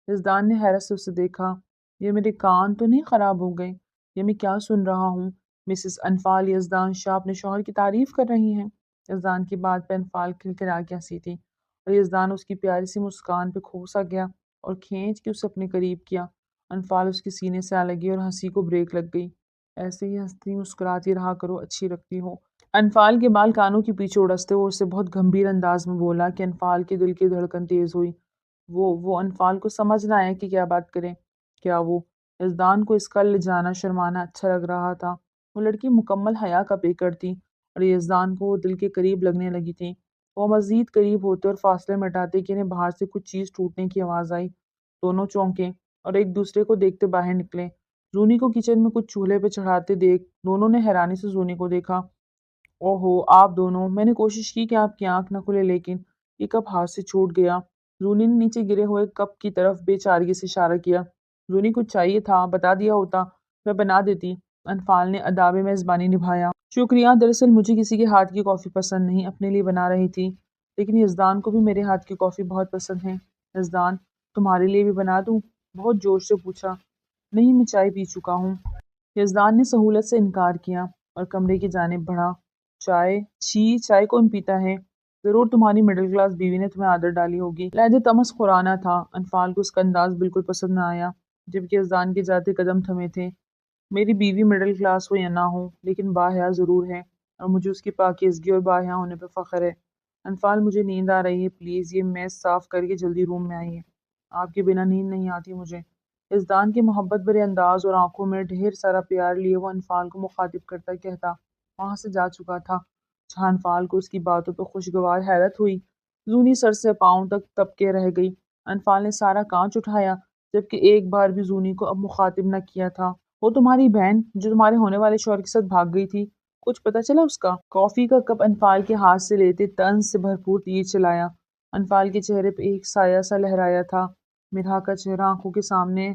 [SPEAKER 1] یزدان نے حیرت سے اسے دیکھا۔ یہ میرے کان تو نہیں خراب ہو گئے؟ یہ میں کیا سن رہا ہوں؟ مسز انفال یزدان شاہ اپنے شوہر کی تعریف کر رہی ہیں۔ یزدان کی بات پہ انفال کھلکھلا کے ہنسی تھی اور یزدان اس کی پیاری سی مسکان پہ کھو سا گیا اور کھینچ کے اسے اپنے قریب کیا۔ انفال اس کے سینے سے آ لگی اور ہنسی کو بریک لگ گئی۔ ایسے ہی ہنستی مسکراتی رہا کرو، اچھی لگتی ہو۔ انفال کے بال کانوں کے پیچھے اڑستے ہوئے اسے بہت گمبھیر انداز میں بولا کہ انفال کے دل کی دھڑکن تیز ہوئی۔ وہ انفال کو سمجھ نہ آیا کہ کیا بات کریں۔ کیا وہ یزدان کو اس کا لے جانا شرمانا اچھا لگ رہا تھا؟ وہ لڑکی مکمل حیا کا پیکر تھی اور یزدان کو وہ دل کے قریب لگنے لگی تھی۔ وہ مزید قریب ہوتے اور فاصلے مٹاتے کہ انہیں باہر سے کچھ چیز ٹوٹنے کی آواز آئی۔ دونوں چونکے اور ایک دوسرے کو دیکھتے باہر نکلے۔ زونی کو کچن میں کچھ چولہے پہ چڑھاتے دیکھ دونوں نے حیرانی سے زونی کو دیکھا۔ اوہو آپ دونوں، میں نے کوشش کی کہ آپ کی آنکھ نہ کھلے لیکن یہ کپ ہاتھ سے چھوٹ گیا۔ زونی نے نیچے گرے ہوئے کپ کی طرف بے چارگی سے اشارہ کیا۔ زونی کچھ چاہیے تھا، بتا دیا ہوتا، میں بنا دیتی۔ انفال نے اداب میزبانی نبھایا۔ شکریہ، دراصل مجھے کسی کے ہاتھ کی کافی پسند نہیں، اپنے لیے بنا رہی تھی، لیکن یزدان کو بھی میرے ہاتھ کی کافی بہت پسند ہے۔ یزدان تمہارے لیے بھی بنا دوں؟ بہت جوش سے پوچھا۔ نہیں میں چائے پی چکا ہوں۔ یزدان نے سہولت سے انکار کیا اور کمرے کی جانب بڑھا۔ چائے؟ چھی، چائے کون پیتا ہے؟ ضرور تمہاری مڈل کلاس بیوی نے تمہیں عادت ڈالی ہوگی۔ لہجہ تمسخرانہ تھا۔ انفال کو اس کا انداز بالکل پسند نہ آیا، جبکہ یزدان کے جاتے قدم تھمے تھے۔ میری بیوی مڈل کلاس ہو یا نہ ہو لیکن باحیا ضرور ہے اور مجھے اس کی پاکیزگی اور باحیا ہونے پہ فخر ہے۔ انفال مجھے نیند آ رہی ہے، پلیز یہ میز صاف کر کے جلدی روم میں آئیے۔ آپ کے بنا نیند نہیں آتی مجھے۔ یزدان کے محبت بھرے انداز اور آنکھوں میں ڈھیر سارا پیار لیے وہ انفال کو مخاطب کرتا کہتا وہاں سے جا چکا تھا، جہاں انفال کو اس کی باتوں پہ خوشگوار حیرت ہوئی۔ زونی سر سے پاؤں تک تبکے رہ گئی۔ انفال نے سارا کانچ اٹھایا جبکہ ایک بار بھی زونی کو اب مخاطب نہ کیا تھا۔ وہ تمہاری بہن جو تمہارے ہونے والے شوہر کے ساتھ بھاگ گئی تھی، کچھ پتہ چلا اس کا؟ کافی کا کپ انفال کے ہاتھ سے لیتے طنز سے بھرپور تیر چلایا۔ انفال کے چہرے پہ ایک سایہ سا لہرایا تھا۔ مرحا کا چہرہ آنکھوں کے سامنے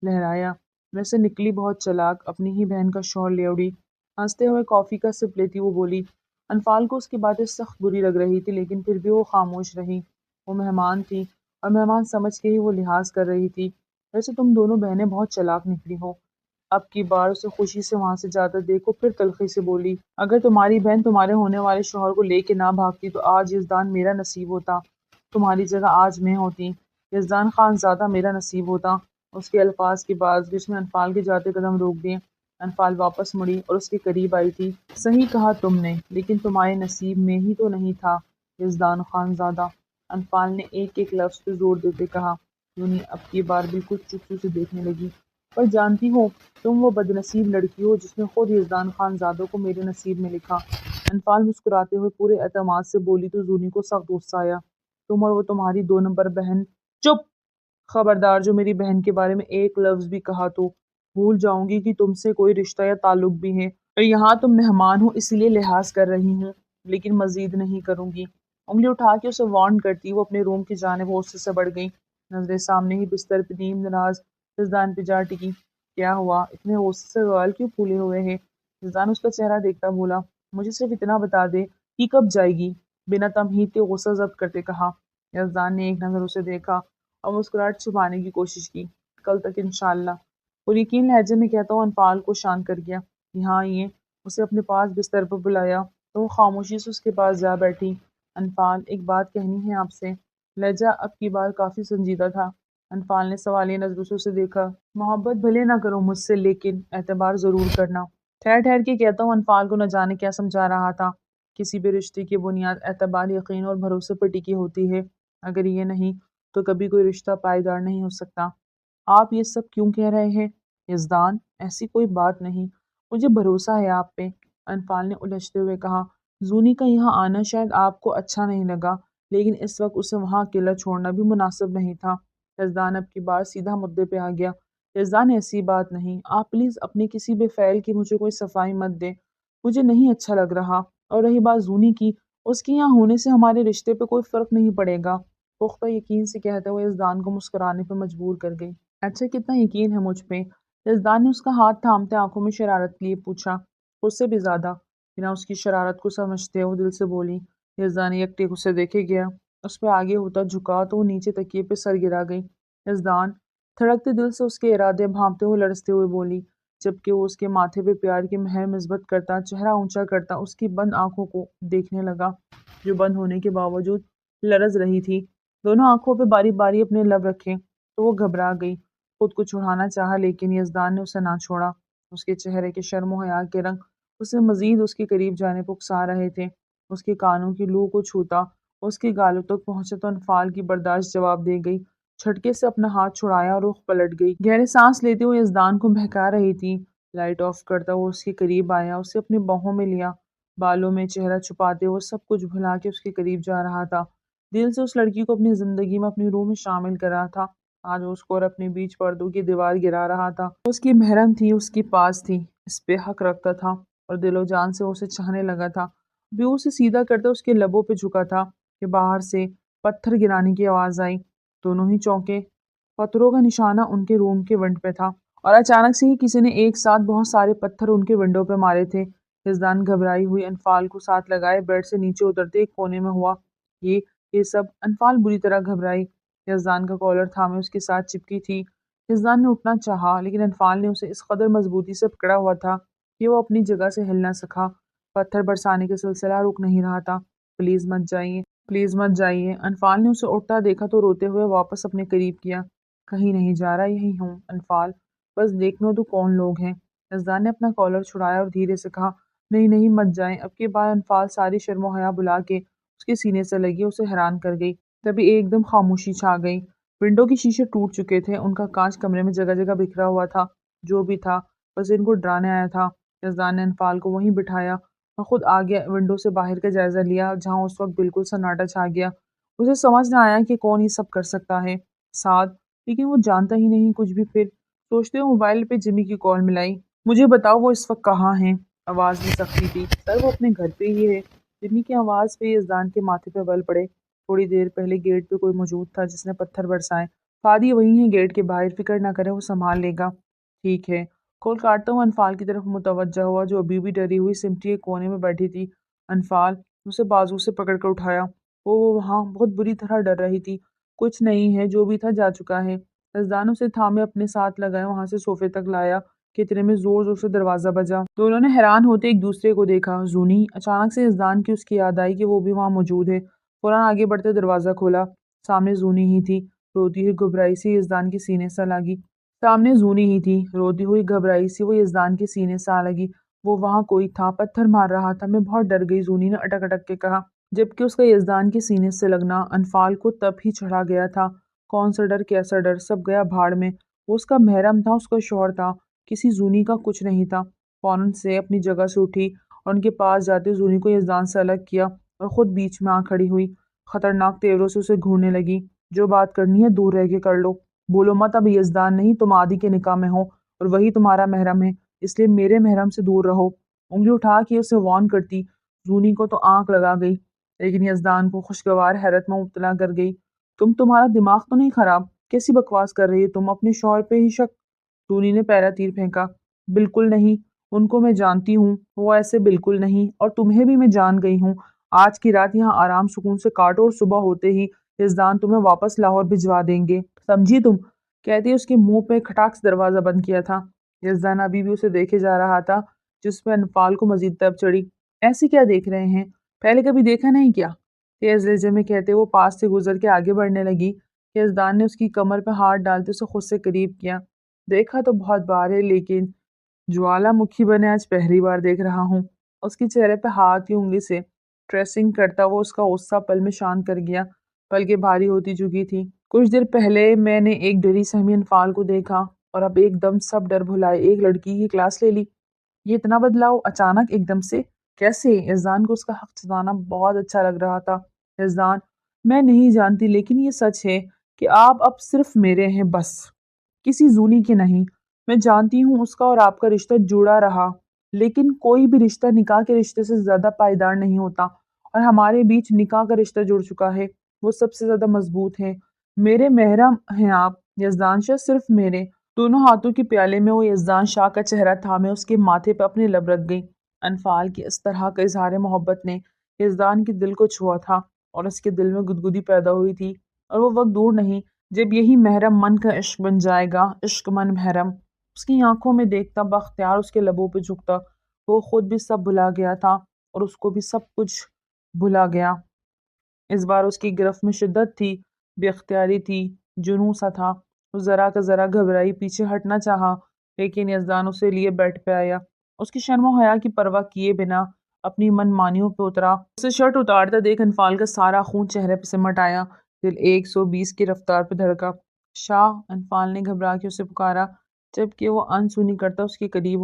[SPEAKER 1] لہرایا۔ ویسے نکلی بہت چلاک، اپنی ہی بہن کا شوہر لے اڑی۔ ہنستے ہوئے کافی کا سپ لیتی وہ بولی، انفال کو اس کی باتیں سخت بری لگ رہی تھی، لیکن پھر بھی وہ خاموش رہی۔ وہ مہمان تھی اور مہمان سمجھ کے ہی وہ لحاظ کر رہی تھی۔ ویسے تم دونوں بہنیں بہت چالاک نکلی ہو۔ اب کی بار اسے خوشی سے وہاں سے جاتا دیکھو، پھر تلخی سے بولی، اگر تمہاری بہن تمہارے ہونے والے شوہر کو لے کے نہ بھاگتی تو آج یزدان میرا نصیب ہوتا، تمہاری جگہ آج میں ہوتی، یزدان خان زادہ میرا نصیب ہوتا۔ اس کے الفاظ کی بازگشت نے انفال کے جاتے قدم روک دیے۔ انفال واپس مڑی اور اس کے قریب آئی تھی۔ صحیح کہا تم نے، لیکن تمہارے نصیب میں ہی تو نہیں تھا یزدان خان زادہ، انفال نے ایک ایک لفظ پہ زور دیتے کہا۔ یونی اب کی بار بالکل چپ سے دیکھنے لگی۔ پر جانتی ہو، تم وہ بدنصیب لڑکی ہو جس نے خود یزدان خان زادہ کو میرے نصیب میں لکھا۔ انفال مسکراتے ہوئے پورے اعتماد سے بولی تو زونی کو سخت غصہ آیا۔ تم اور وہ تمہاری 2 نمبر بہن۔ چپ! خبردار جو میری بہن کے بارے میں ایک لفظ بھی کہا تو بھول جاؤں گی کہ تم سے کوئی رشتہ یا تعلق بھی ہے، اور یہاں تم مہمان ہو اس لیے لحاظ کر رہی ہوں، لیکن مزید نہیں کروں گی۔ انگلی اٹھا کے اسے وارن کرتی وہ اپنے روم کی جانب غصے سے بڑھ گئی۔ نظریں سامنے ہی بستر پہ نیم نراز یزدان پہ جا ٹکی۔ کیا ہوا؟ اتنے غصے سے گال کیوں پھولے ہوئے ہیں؟ یزدان اس کا چہرہ دیکھتا بولا، مجھے صرف اتنا بتا دے کہ کب جائے گی، بنا تمہید کے غصہ ضبط کرتے کہا۔ یزدان نے ایک نظر اسے دیکھا اور مسکراہٹ چھپانے کی کوشش کی۔ کل تک انشاءاللہ، اور یقین لہجے میں کہتا ہوں انفال کو شانت کر گیا۔ یہاں آئیے، اسے اپنے پاس بستر پر بلایا تو وہ خاموشی سے اس کے پاس جا بیٹھی۔ انفال، ایک بات کہنی ہے آپ سے۔ لہجہ اب کی بار کافی سنجیدہ تھا۔ انفال نے سوالیہ نظروں سے اسے دیکھا۔ محبت بھلے نہ کرو مجھ سے، لیکن اعتبار ضرور کرنا۔ ٹھہر ٹھہر کے کہتا ہوں، انفال کو نہ جانے کیا سمجھا رہا تھا۔ کسی بھی رشتے کی بنیاد اعتبار، یقین اور بھروسے پر ٹکی ہوتی ہے۔ اگر یہ نہیں تو کبھی کوئی رشتہ پائیدار نہیں ہو سکتا۔ آپ یہ سب کیوں کہہ رہے ہیں یزدان؟ ایسی کوئی بات نہیں، مجھے بھروسہ ہے آپ پہ، انفال نے الجھتے ہوئے کہا۔ زونی کا یہاں آنا شاید آپ کو اچھا نہیں لگا، لیکن اس وقت اسے وہاں اکیلا چھوڑنا بھی مناسب نہیں تھا۔ یزدان اب کی بار سیدھا مدعے پہ آ گیا۔ یزدان، ایسی بات نہیں، آپ پلیز اپنے کسی بھی فعل کی مجھے کوئی صفائی مت دیں، مجھے نہیں اچھا لگ رہا۔ اور رہی بات زونی کی، اس کے یہاں ہونے سے ہمارے رشتے پہ کوئی فرق نہیں پڑے گا، پختہ یقین سے کہتے ہوئے یزدان کو مسکرانے پہ مجبور کر گئی۔ اچھا، کتنا یقین ہے مجھ پہ؟ یزدان نے اس کا ہاتھ تھامتے آنکھوں میں شرارت لیے پوچھا۔ اس سے بھی زیادہ، بنا اس کی شرارت کو سمجھتے وہ دل سے بولی۔ یزدان یک ٹک اسے دیکھے گیا، اس پہ آگے ہوتا جھکا تو وہ نیچے تکیے پہ سر گرا گئی۔ یزدان دھڑکتے دل سے اس کے ارادے بھانپتے ہوئے لرزتے ہوئے بولی، جبکہ وہ اس کے ماتھے پہ پیار کی مہر مثبت کرتا، چہرہ اونچا کرتا اس کی بند آنکھوں کو دیکھنے لگا، جو بند ہونے کے باوجود لرز رہی تھی۔ دونوں آنکھوں پہ باری باری اپنے لب رکھے تو وہ گھبرا گئی، خود کو چھڑانا چاہا، لیکن یزدان نے اسے نہ چھوڑا۔ اس کے چہرے کے شرم و حیا کے رنگ اسے مزید اس کے قریب جانے کو اکسا رہے تھے۔ اس کے کانوں کی لو کو چھوتا، اس کے گالوں تک پہنچا تو انفال کی برداشت جواب دے گئی، جھٹکے سے اپنا ہاتھ چھڑایا اور رخ پلٹ گئی۔ گہرے سانس لیتے ہوئے یزدان کو بہکا رہی تھی۔ لائٹ آف کرتا وہ اس کے قریب آیا، اسے اپنی باہوں میں لیا، بالوں میں چہرہ چھپاتے وہ سب کچھ بھلا کے اس کے قریب جا رہا تھا، دل سے اس لڑکی کو اپنی زندگی میں اپنی روح میں شامل کر رہا تھا۔ آج اس کو اور اپنے بیچ پردوں کی دیوار گرا رہا تھا۔ اس کی محرم تھی، اس کے پاس تھی، اس پہ حق رکھتا تھا اور دل و جان سے اسے چاہنے لگا تھا۔ بیو سے سیدھا کرتا اس کے لبوں پہ جھکا تھا کہ باہر سے پتھر گرانے کی آواز آئی۔ دونوں ہی چونکے، پتھروں کا نشانہ ان کے روم کے ونڈ پہ تھا، اور اچانک سے ہی کسی نے ایک ساتھ بہت سارے پتھر ان کے ونڈو پہ مارے تھے۔ یزدان گھبرائی ہوئی انفال کو ساتھ لگائے بیڈ سے نیچے اترتے ایک کونے میں ہوا۔ یہ سب؟ انفال بری طرح گھبرائی، یزدان کا کالر تھامے اس کے ساتھ چپکی تھی۔ یزدان نے اٹھنا چاہا، لیکن انفال نے اسے اس قدر مضبوطی سے پکڑا ہوا تھا کہ وہ اپنی جگہ سے ہل نہ سکا۔ پتھر برسانے کا سلسلہ رک نہیں رہا تھا۔ پلیز مت جائیے، پلیز مت جائیے۔ انفال نے اسے اٹھتا دیکھا تو روتے ہوئے واپس اپنے قریب کیا۔ کہیں نہیں جا رہا، یہی ہوں انفال، بس دیکھ لو تو کون لوگ ہیں۔ یزدان نے اپنا کالر چھڑایا اور دھیرے سے کہا، نہیں نہیں مت جائیں۔ اب کے بعد انفال ساری شرم و حیا بلا کے اس کے سینے سے لگی، اسے حیران کر گئی۔ تبھی ایک دم خاموشی چھا گئی۔ ونڈو کے شیشے ٹوٹ چکے تھے، ان کا کانچ کمرے میں جگہ جگہ بکھرا ہوا تھا۔ جو بھی تھا بس ان کو ڈرانے آیا تھا۔ یزدان نے انفال کو وہیں بٹھایا اور خود آگے ونڈو سے باہر کا جائزہ لیا، جہاں اس وقت بالکل سناٹا چھا گیا۔ اسے سمجھ نہ آیا کہ کون یہ سب کر سکتا ہے، سعد، لیکن وہ جانتا ہی نہیں کچھ بھی۔ پھر سوچتے ہوئے موبائل پہ جمی کی کال ملائی۔ مجھے بتاؤ وہ اس وقت کہاں ہیں؟ آواز میں سختی تھی۔ سر وہ اپنے گھر پہ ہی ہے۔ جمی کی آواز پہ یزدان کے ماتھے پہ بل پڑے۔ تھوڑی دیر پہلے گیٹ پہ کوئی موجود تھا جس نے پتھر برسائے۔ فادی وہی ہے گیٹ کے باہر، فکر نہ کرے، وہ سنبھال لے گا۔ ٹھیک ہے۔ کال کاٹتا ہوا انفال کی طرف متوجہ ہوا، جو ابھی بھی ڈری ہوئی سمٹی ایک کونے میں بیٹھی تھی انفال اسے بازو سے پکڑ کر اٹھایا۔ وہ وہاں بہت بری طرح ڈر رہی تھی۔ کچھ نہیں ہے، جو بھی تھا جا چکا ہے۔ یزدان اسے تھامے اپنے ساتھ لگائے وہاں سے صوفے تک لایا کہ اتنے میں زور زور سے دروازہ بجا۔ دونوں نے حیران ہوتے ایک دوسرے کو دیکھا۔ زونی اچانک سے یزدان کی اس کی یاد آئی کہ وہ بھی وہاں موجود ہے۔ فوراً آگے بڑھتے دروازہ کھولا۔ سامنے زونی ہی تھی، روتی ہوئی گھبرائی سی یزدان کے سینے سے لگی۔ سامنے زونی ہی تھی، روتی ہوئی گھبرائی سی وہ یزدان کے سینے سے آ لگی۔ وہ وہاں کوئی تھا، پتھر مار رہا تھا۔ میں بہت ڈر گئی، زونی نے اٹک اٹک کے کہا، جبکہ اس کا یزدان کے سینے سے لگنا انفال کو تب ہی چڑھا گیا تھا۔ کون سا ڈر، کیسا ڈر، سب گیا بھاڑ میں۔ وہ اس کا محرم تھا، اس کا شوہر تھا، کسی زونی کا کچھ نہیں تھا۔ فوراً سے اپنی جگہ سے اٹھی اور ان کے پاس جاتے زونی کو یزدان سے الگ کیا اور خود بیچ میں آ کھڑی ہوئی۔ خطرناک تیوروں سے اسے گھورنے لگی۔ جو بات کرنی ہے دور رہ کے کر لو، بولو مت، اب یزدان نہیں، تم عادی کے نکاح میں ہو اور وہی تمہارا محرم ہے، اس لیے میرے محرم سے دور رہو۔ انگلی اٹھا کے اسے وارن کرتی، زونی کو تو آنکھ لگا گئی، لیکن یزدان کو خوشگوار حیرت میں مبتلا کر گئی۔ تمہارا دماغ تو نہیں خراب؟ کیسی بکواس کر رہی ہے تم، اپنے شوہر پہ ہی شک؟ زونی نے پہلا تیر پھینکا۔ بالکل نہیں، ان کو میں جانتی ہوں، وہ ایسے بالکل نہیں، اور تمہیں بھی میں جان گئی ہوں۔ آج کی رات یہاں آرام سکون سے کاٹو اور صبح ہوتے ہی یزدان تمہیں واپس لاہور بھجوا دیں گے، سمجھی تم؟ کہتی اس کے منہ پہ کھٹاک سے دروازہ بند کیا تھا۔ یزدان ابھی بھی اسے دیکھے جا رہا تھا، جس پہ انفال کو مزید تب چڑھی۔ ایسے کیا دیکھ رہے ہیں؟ پہلے کبھی دیکھا نہیں کیا؟ تیز لہجے میں کہتے وہ پاس سے گزر کے آگے بڑھنے لگی۔ یزدان نے اس کی کمر پہ ہاتھ ڈالتے اسے خود سے قریب کیا۔ دیکھا تو بہت بار ہے، لیکن جوالا مکھی بنے آج پہلی بار دیکھ رہا ہوں۔ اس کے چہرے پہ ہاتھ کی انگلی سے ٹریسنگ کرتا وہ اس کا غصہ پل میں شانت کر گیا، پلکیں بھاری ہوتی چکی تھی۔ کچھ دیر پہلے میں نے ایک ڈری سہمی انفال کو دیکھا اور اب ایک دم سب ڈر بھلائے ایک لڑکی کی کلاس لے لی۔ یہ اتنا بدلاؤ اچانک ایک دم سے کیسے؟ یزدان کو اس کا حق جتانا بہت اچھا لگ رہا تھا۔ یزدان میں نہیں جانتی، لیکن یہ سچ ہے کہ آپ اب صرف میرے ہیں، بس کسی زونی کے نہیں۔ میں جانتی ہوں اس کا اور آپ کا رشتہ جڑا رہا، لیکن کوئی بھی رشتہ نکاح کے رشتے سے زیادہ پائیدار نہیں ہوتا، اور ہمارے بیچ نکاح کا رشتہ جڑ چکا ہے، وہ سب سے زیادہ مضبوط ہے۔ میرے محرم ہیں آپ، یزدان شاہ، صرف میرے۔ دونوں ہاتھوں کے پیالے میں وہ یزدان شاہ کا چہرہ تھامے اس کے ماتھے پہ اپنی لب رکھ گئی۔ انفال کی اس طرح کا اظہار محبت نے یزدان کے دل کو چھوا تھا اور اس کے دل میں گدگدی پیدا ہوئی تھی، اور وہ وقت دور نہیں جب یہی محرم من کا عشق بن جائے گا، عشق من محرم۔ اس کی آنکھوں میں دیکھتا بختیار اس کے لبوں پہ جھکتا، وہ خود بھی سب بھلا گیا تھا اور اس کو بھی سب کچھ بھلا گیا۔ اس بار اس کی گرفت میں شدت تھی، بے اختیاری تھی، جنوں سا تھا۔ وہ ذرا کا ذرا گھبرائی، پیچھے ہٹنا چاہا، لیکن یزدان اسے لیے بیٹھ پہ آیا، اس کی شرم و حیا کی پرواہ کیے بنا اپنی من مانیوں پہ اترا۔ اسے شرٹ اتارتا دیکھ انفال کا سارا خون چہرے پہ سمٹ آیا، دل 120 کی رفتار پہ دھڑکا۔ شاہ، انفال نے گھبرا کے اسے پکارا، جبکہ وہ انسنی کرتا اس کے قریب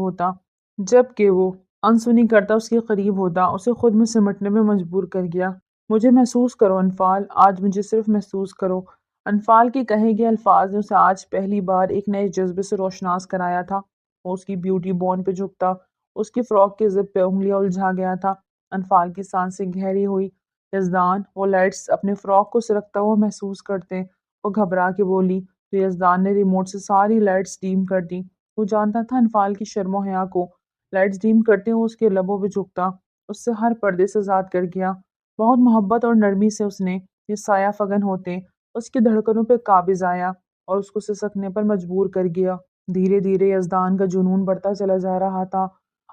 [SPEAKER 1] ہوتا، اسے خود میں سمٹنے میں مجبور کر گیا۔ مجھے محسوس کرو انفال، آج مجھے صرف محسوس کرو۔ انفال کے کہے گئے الفاظ نے اسے آج پہلی بار ایک نئے جذبے سے روشناس کرایا تھا۔ وہ اس کی بیوٹی بون پہ جھکتا، اس کی فراک کے زپ پہ انگلیاں الجھا گیا تھا۔ انفال کی سانسیں گہری ہوئی۔ یزدان، وہ لائٹس اپنے فراک کو سرکتا ہوا محسوس کرتے، وہ گھبرا کے بولی، تو یزدان نے ریموٹ سے ساری لائٹس ڈیم کر دی۔ وہ جانتا تھا انفال کی شرم و حیا کو۔ لائٹس ڈیم کرتے ہوئے اس کے لبوں پہ جھکتا، اس سے ہر پردے سے آزاد کر گیا۔ بہت محبت اور نرمی سے اس نے یہ سایہ فگن ہوتے اس کی دھڑکنوں پہ قابض آیا اور اس کو سسکنے پر مجبور کر گیا۔ دھیرے دھیرے یزدان کا جنون بڑھتا چلا جا رہا تھا۔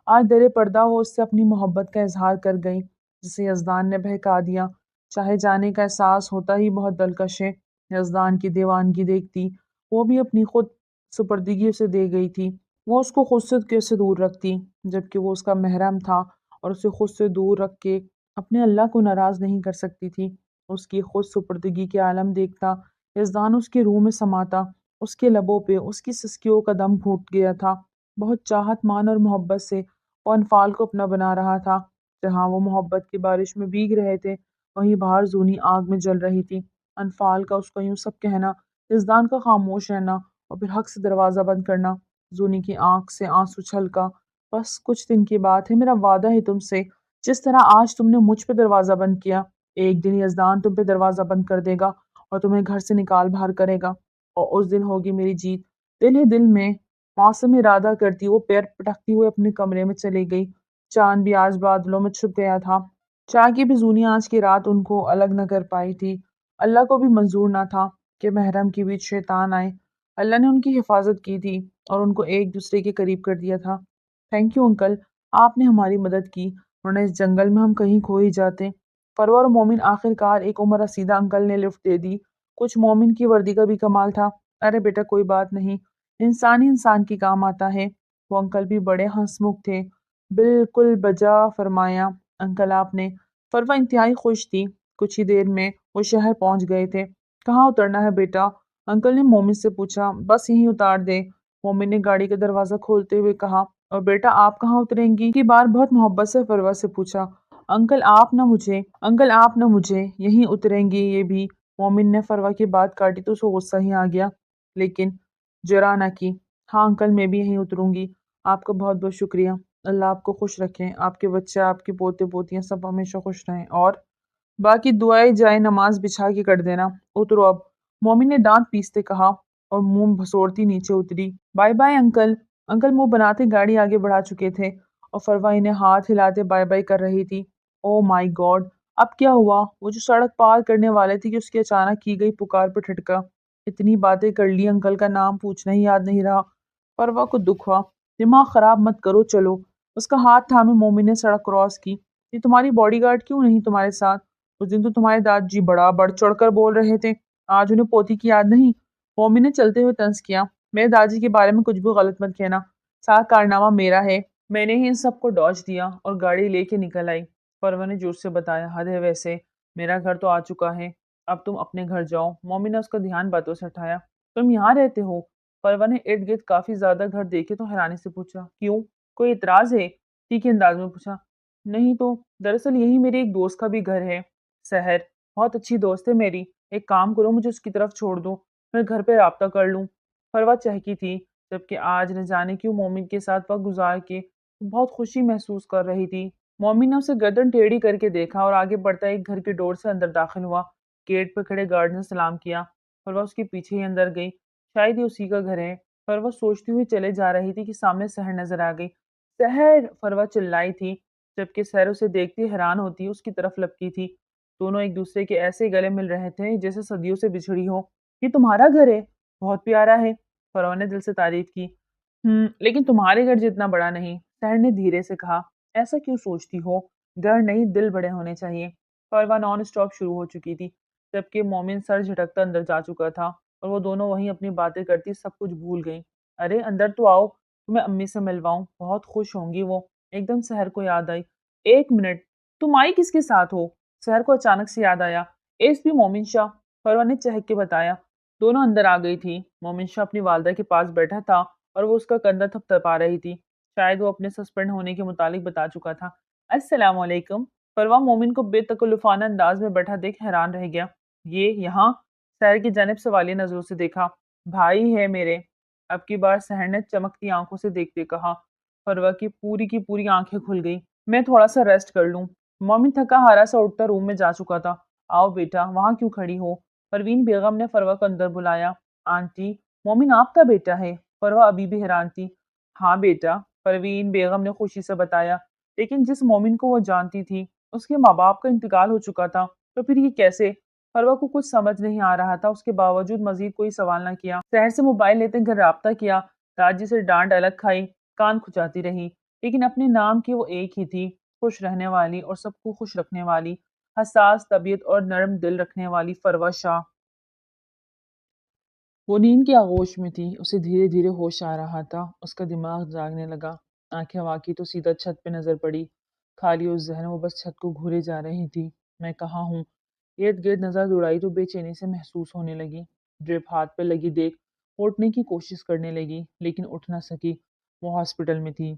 [SPEAKER 1] آج در پردہ وہ اس سے اپنی محبت کا اظہار کر گئی، جسے یزدان نے بہکا دیا۔ چاہے جانے کا احساس ہوتا ہی بہت دلکش ہے۔ یزدان کی دیوانگی دیکھتی وہ بھی اپنی خود سپردگی اسے دے گئی تھی۔ وہ اس کو خود سے کیسے دور رکھتی، جبکہ وہ اس کا محرم تھا، اور اسے خود سے دور رکھ کے اپنے اللہ کو ناراض نہیں کر سکتی تھی۔ اس کی خود سپردگی کے عالم دیکھتا یزدان اس کے روح میں سماتا، اس کے لبوں پہ اس کی سسکیوں کا دم گھٹ گیا تھا۔ بہت چاہت مان اور محبت سے وہ انفال کو اپنا بنا رہا تھا۔ جہاں وہ محبت کی بارش میں بھیگ رہے تھے، وہیں باہر زونی آگ میں جل رہی تھی۔ انفال کا اس کو یوں سب کہنا، یزدان کا خاموش رہنا اور پھر حق سے دروازہ بند کرنا۔ زونی کی آنکھ سے آنسو چھلکا۔ بس کچھ دن کی بات ہے، میرا وعدہ ہے تم سے، جس طرح آج تم نے مجھ پہ دروازہ بند کیا، ایک دن یزدان تم پہ دروازہ بند کر دے گا اور تمہیں گھر سے نکال باہر کرے گا، اور اس دن ہوگی میری جیت۔ دل ہی دل میں موسم ارادہ کرتی وہ پیر پٹکتی ہوئے اپنے کمرے میں چلی گئی۔ چاند بھی آج بادلوں میں چھپ گیا تھا۔ چائے کی بھی زونی آج کی رات ان کو الگ نہ کر پائی تھی۔ اللہ کو بھی منظور نہ تھا کہ محرم کے بیچ شیطان آئے۔ اللہ نے ان کی حفاظت کی تھی اور ان کو ایک دوسرے کے قریب کر دیا تھا۔ تھینک یو انکل، آپ نے ہماری مدد کی، ورنہ اس جنگل میں ہم کہیں کھو ہی جاتے۔ پرور اور مومن آخر کار ایک عمر رسیدہ انکل نے لفٹ دے دی۔ کچھ مومن کی وردی کا بھی کمال تھا۔ ارے بیٹا کوئی بات نہیں، انسان ہی انسان کی کام آتا ہے۔ وہ انکل بھی بڑے ہنسمکھ تھے۔ بالکل بجا فرمایا انکل آپ نے۔ فروا انتہائی خوش تھی۔ کچھ ہی دیر میں وہ شہر پہنچ گئے تھے۔ کہاں اترنا ہے بیٹا؟ انکل نے مومن سے پوچھا۔ بس یہیں اتار دے، مومن نے گاڑی کا دروازہ کھولتے ہوئے کہا۔ اور بیٹا آپ کہاں اتریں گی؟ کی بار بہت محبت سے فروا سے پوچھا۔ انکل آپ نہ مجھے یہیں اتریں گی یہ بھی۔ مومن نے فروا کی بات کاٹی تو اسے غصہ ہی آ گیا، لیکن جرا نہ کی۔ ہاں انکل میں بھی یہیں اتروں گی۔ آپ کا بہت بہت شکریہ۔ اللہ آپ کو خوش رکھیں، آپ کے بچے، آپ کے پوتے پوتیاں سب ہمیشہ خوش رہیں، اور باقی دعائیں جائے نماز بچھا کے کر دینا۔ اترو اب، مومن نے دانت پیستے کہا اور منہ بھسوڑتی نیچے اتری۔ Bye bye uncle. انکل منہ بناتے گاڑی آگے بڑھا چکے تھے اور فروا انہیں ہاتھ ہلاتے بائے بائے کر رہی تھی۔ او مائی گاڈ، اب کیا ہوا؟ وہ جو سڑک پار کرنے والے تھے کہ اس کی اچانک کی گئی پکار پر ٹھٹکا۔ اتنی باتیں کر لی، انکل کا نام پوچھنا ہی یاد نہیں رہا۔ فروا کو دکھ ہوا۔ دماغ خراب مت کرو، چلو۔ اس کا ہاتھ تھامے مومن نے سڑک کراس کی۔ یہ تمہاری باڈی گارڈ کیوں نہیں تمہارے ساتھ؟ اس دن تو تمہارے داد جی بڑا بڑھ چڑھ کر بول رہے تھے، آج انہیں پوتی کی یاد نہیں؟ مومن نے چلتے ہوئے طنز کیا۔ میرے دادی کے بارے میں کچھ بھی غلط مت کہنا، سارا کارنامہ میرا ہے، میں نے ہی ان سب کو ڈاج دیا اور گاڑی لے کے نکل آئی۔ فروا نے جوش سے بتایا۔ حد ہے ویسے، میرا گھر تو آ چکا ہے، اب تم اپنے گھر جاؤ۔ مومن نے اس کا دھیان باتوں سے ہٹایا۔ تم یہاں رہتے ہو؟ فروا نے ارد گرد کافی زیادہ گھر دیکھے تو حیرانی سے پوچھا۔ کیوں، کوئی اعتراض ہے؟ ٹھیک انداز میں پوچھا۔ نہیں تو، دراصل یہی میرے ایک دوست کا بھی گھر ہے، سحر، بہت اچھی دوست ہے میری۔ ایک کام کرو، مجھے اس کی طرف چھوڑ دو، میں گھر پہ رابطہ کر لوں۔ فروا چہکی تھی، جبکہ آج نہ جانے کیوں مومن کے ساتھ وقت گزار کے بہت خوشی محسوس کر رہی تھی۔ مومن نے اسے گردن ٹیڑھی کر کے دیکھا اور آگے بڑھتا ایک گھر کے ڈور سے اندر داخل ہوا۔ گیٹ پہ کھڑے گارڈ نے سلام کیا۔ فروا اس کے پیچھے ہی اندر گئی، شاید یہ اسی کا گھر ہے۔ فروا سوچتی ہوئی چلے جا رہی تھی کہ سامنے سحر نظر آ گئی۔ سحر، فروا چلائی تھی، جبکہ سحر اسے دیکھتی حیران ہوتی اس کی طرف لپکی تھی۔ دونوں ایک دوسرے کے ایسے گلے مل رہے تھے جیسے صدیوں سے بچھڑی ہو۔ یہ تمہارا گھر ہے؟ بہت پیارا ہے، فروا نے دل سے تعریف کی۔ لیکن تمہارے گھر جتنا بڑا نہیں، سحر نے دھیرے سے کہا۔ ایسا کیوں سوچتی ہو؟ گھر نہیں، دل بڑے ہونے چاہیے۔ فروا نان اسٹاپ شروع ہو چکی تھی، جبکہ مومن سر جھٹکتا اندر جا چکا تھا اور وہ دونوں وہیں اپنی باتیں کرتی سب کچھ بھول گئیں۔ ارے اندر تو آؤ، تمہیں امی سے ملواؤں، بہت خوش ہوں گی وہ۔ ایک دم سحر کو یاد آئی۔ ایک منٹ، تم آئی کس کے ساتھ ہو؟ سحر کو اچانک سے یاد آیا۔ ایس پی مومن شاہ، فروا نے چہک کے بتایا۔ دونوں اندر آ گئی تھی۔ مومن شاہ اپنی والدہ کے پاس بیٹھا تھا اور وہ اس کا کندھا تھپتھپا رہی تھی، شاید وہ اپنے سسپینڈ ہونے کے متعلق بتا چکا تھا۔ السلام علیکم۔ فروا مومن کو بے تکلفانہ انداز میں بیٹھا دیکھ حیران رہ گیا۔ یہ یہاں؟ سحر کی جانب سوالیہ نظروں سے دیکھا۔ بھائی ہے میرے، اب کی بار سحر نے چمکتی آنکھوں سے دیکھتے کہا۔ فروا کی پوری آنکھیں کھل گئی۔ میں تھوڑا سا ریسٹ کر لوں۔ مومن تھکا ہارا سا اٹھتا روم میں جا چکا تھا۔ آؤ بیٹا، وہاں کیوں کھڑی ہو؟ پروین بیگم نے فروا کو اندر بلایا۔ آنٹی، مومن آپ کا بیٹا ہے؟ فروا ابھی بھی حیران تھی۔ ہاں بیٹا، پروین بیگم نے خوشی سے بتایا، لیکن جس مومن کو وہ جانتی تھی اس کے ماں باپ کا انتقال ہو چکا تھا، تو پھر یہ کیسے؟ فروا کو کچھ سمجھ نہیں آ رہا تھا، اس کے باوجود مزید کوئی سوال نہ کیا۔ سحر سے موبائل لیتے گھر رابطہ کیا، داجی سے ڈانٹ الگ کھائی، کان کھچاتی رہی، لیکن اپنے نام کی وہ ایک ہی تھی، خوش رہنے والی اور سب کو خوش رکھنے والی، حساس طبیعت اور نرم دل رکھنے والی فروا شاہ۔ وہ نیند کے آغوش میں تھی، اسے دھیرے دھیرے ہوش آ رہا تھا، اس کا دماغ جاگنے لگا۔ آنکھیں واقعی تو سیدھا چھت پہ نظر پڑی، خالی اس ذہن وہ بس چھت کو گھورے جا رہی تھی۔ میں کہاں ہوں؟ ارد گرد نظر دوڑائی تو بے چینی سے محسوس ہونے لگی۔ ڈرپ ہاتھ پہ لگی دیکھ اٹھنے کی کوشش کرنے لگی، لیکن اٹھ نہ سکی۔ وہ ہاسپٹل میں تھی،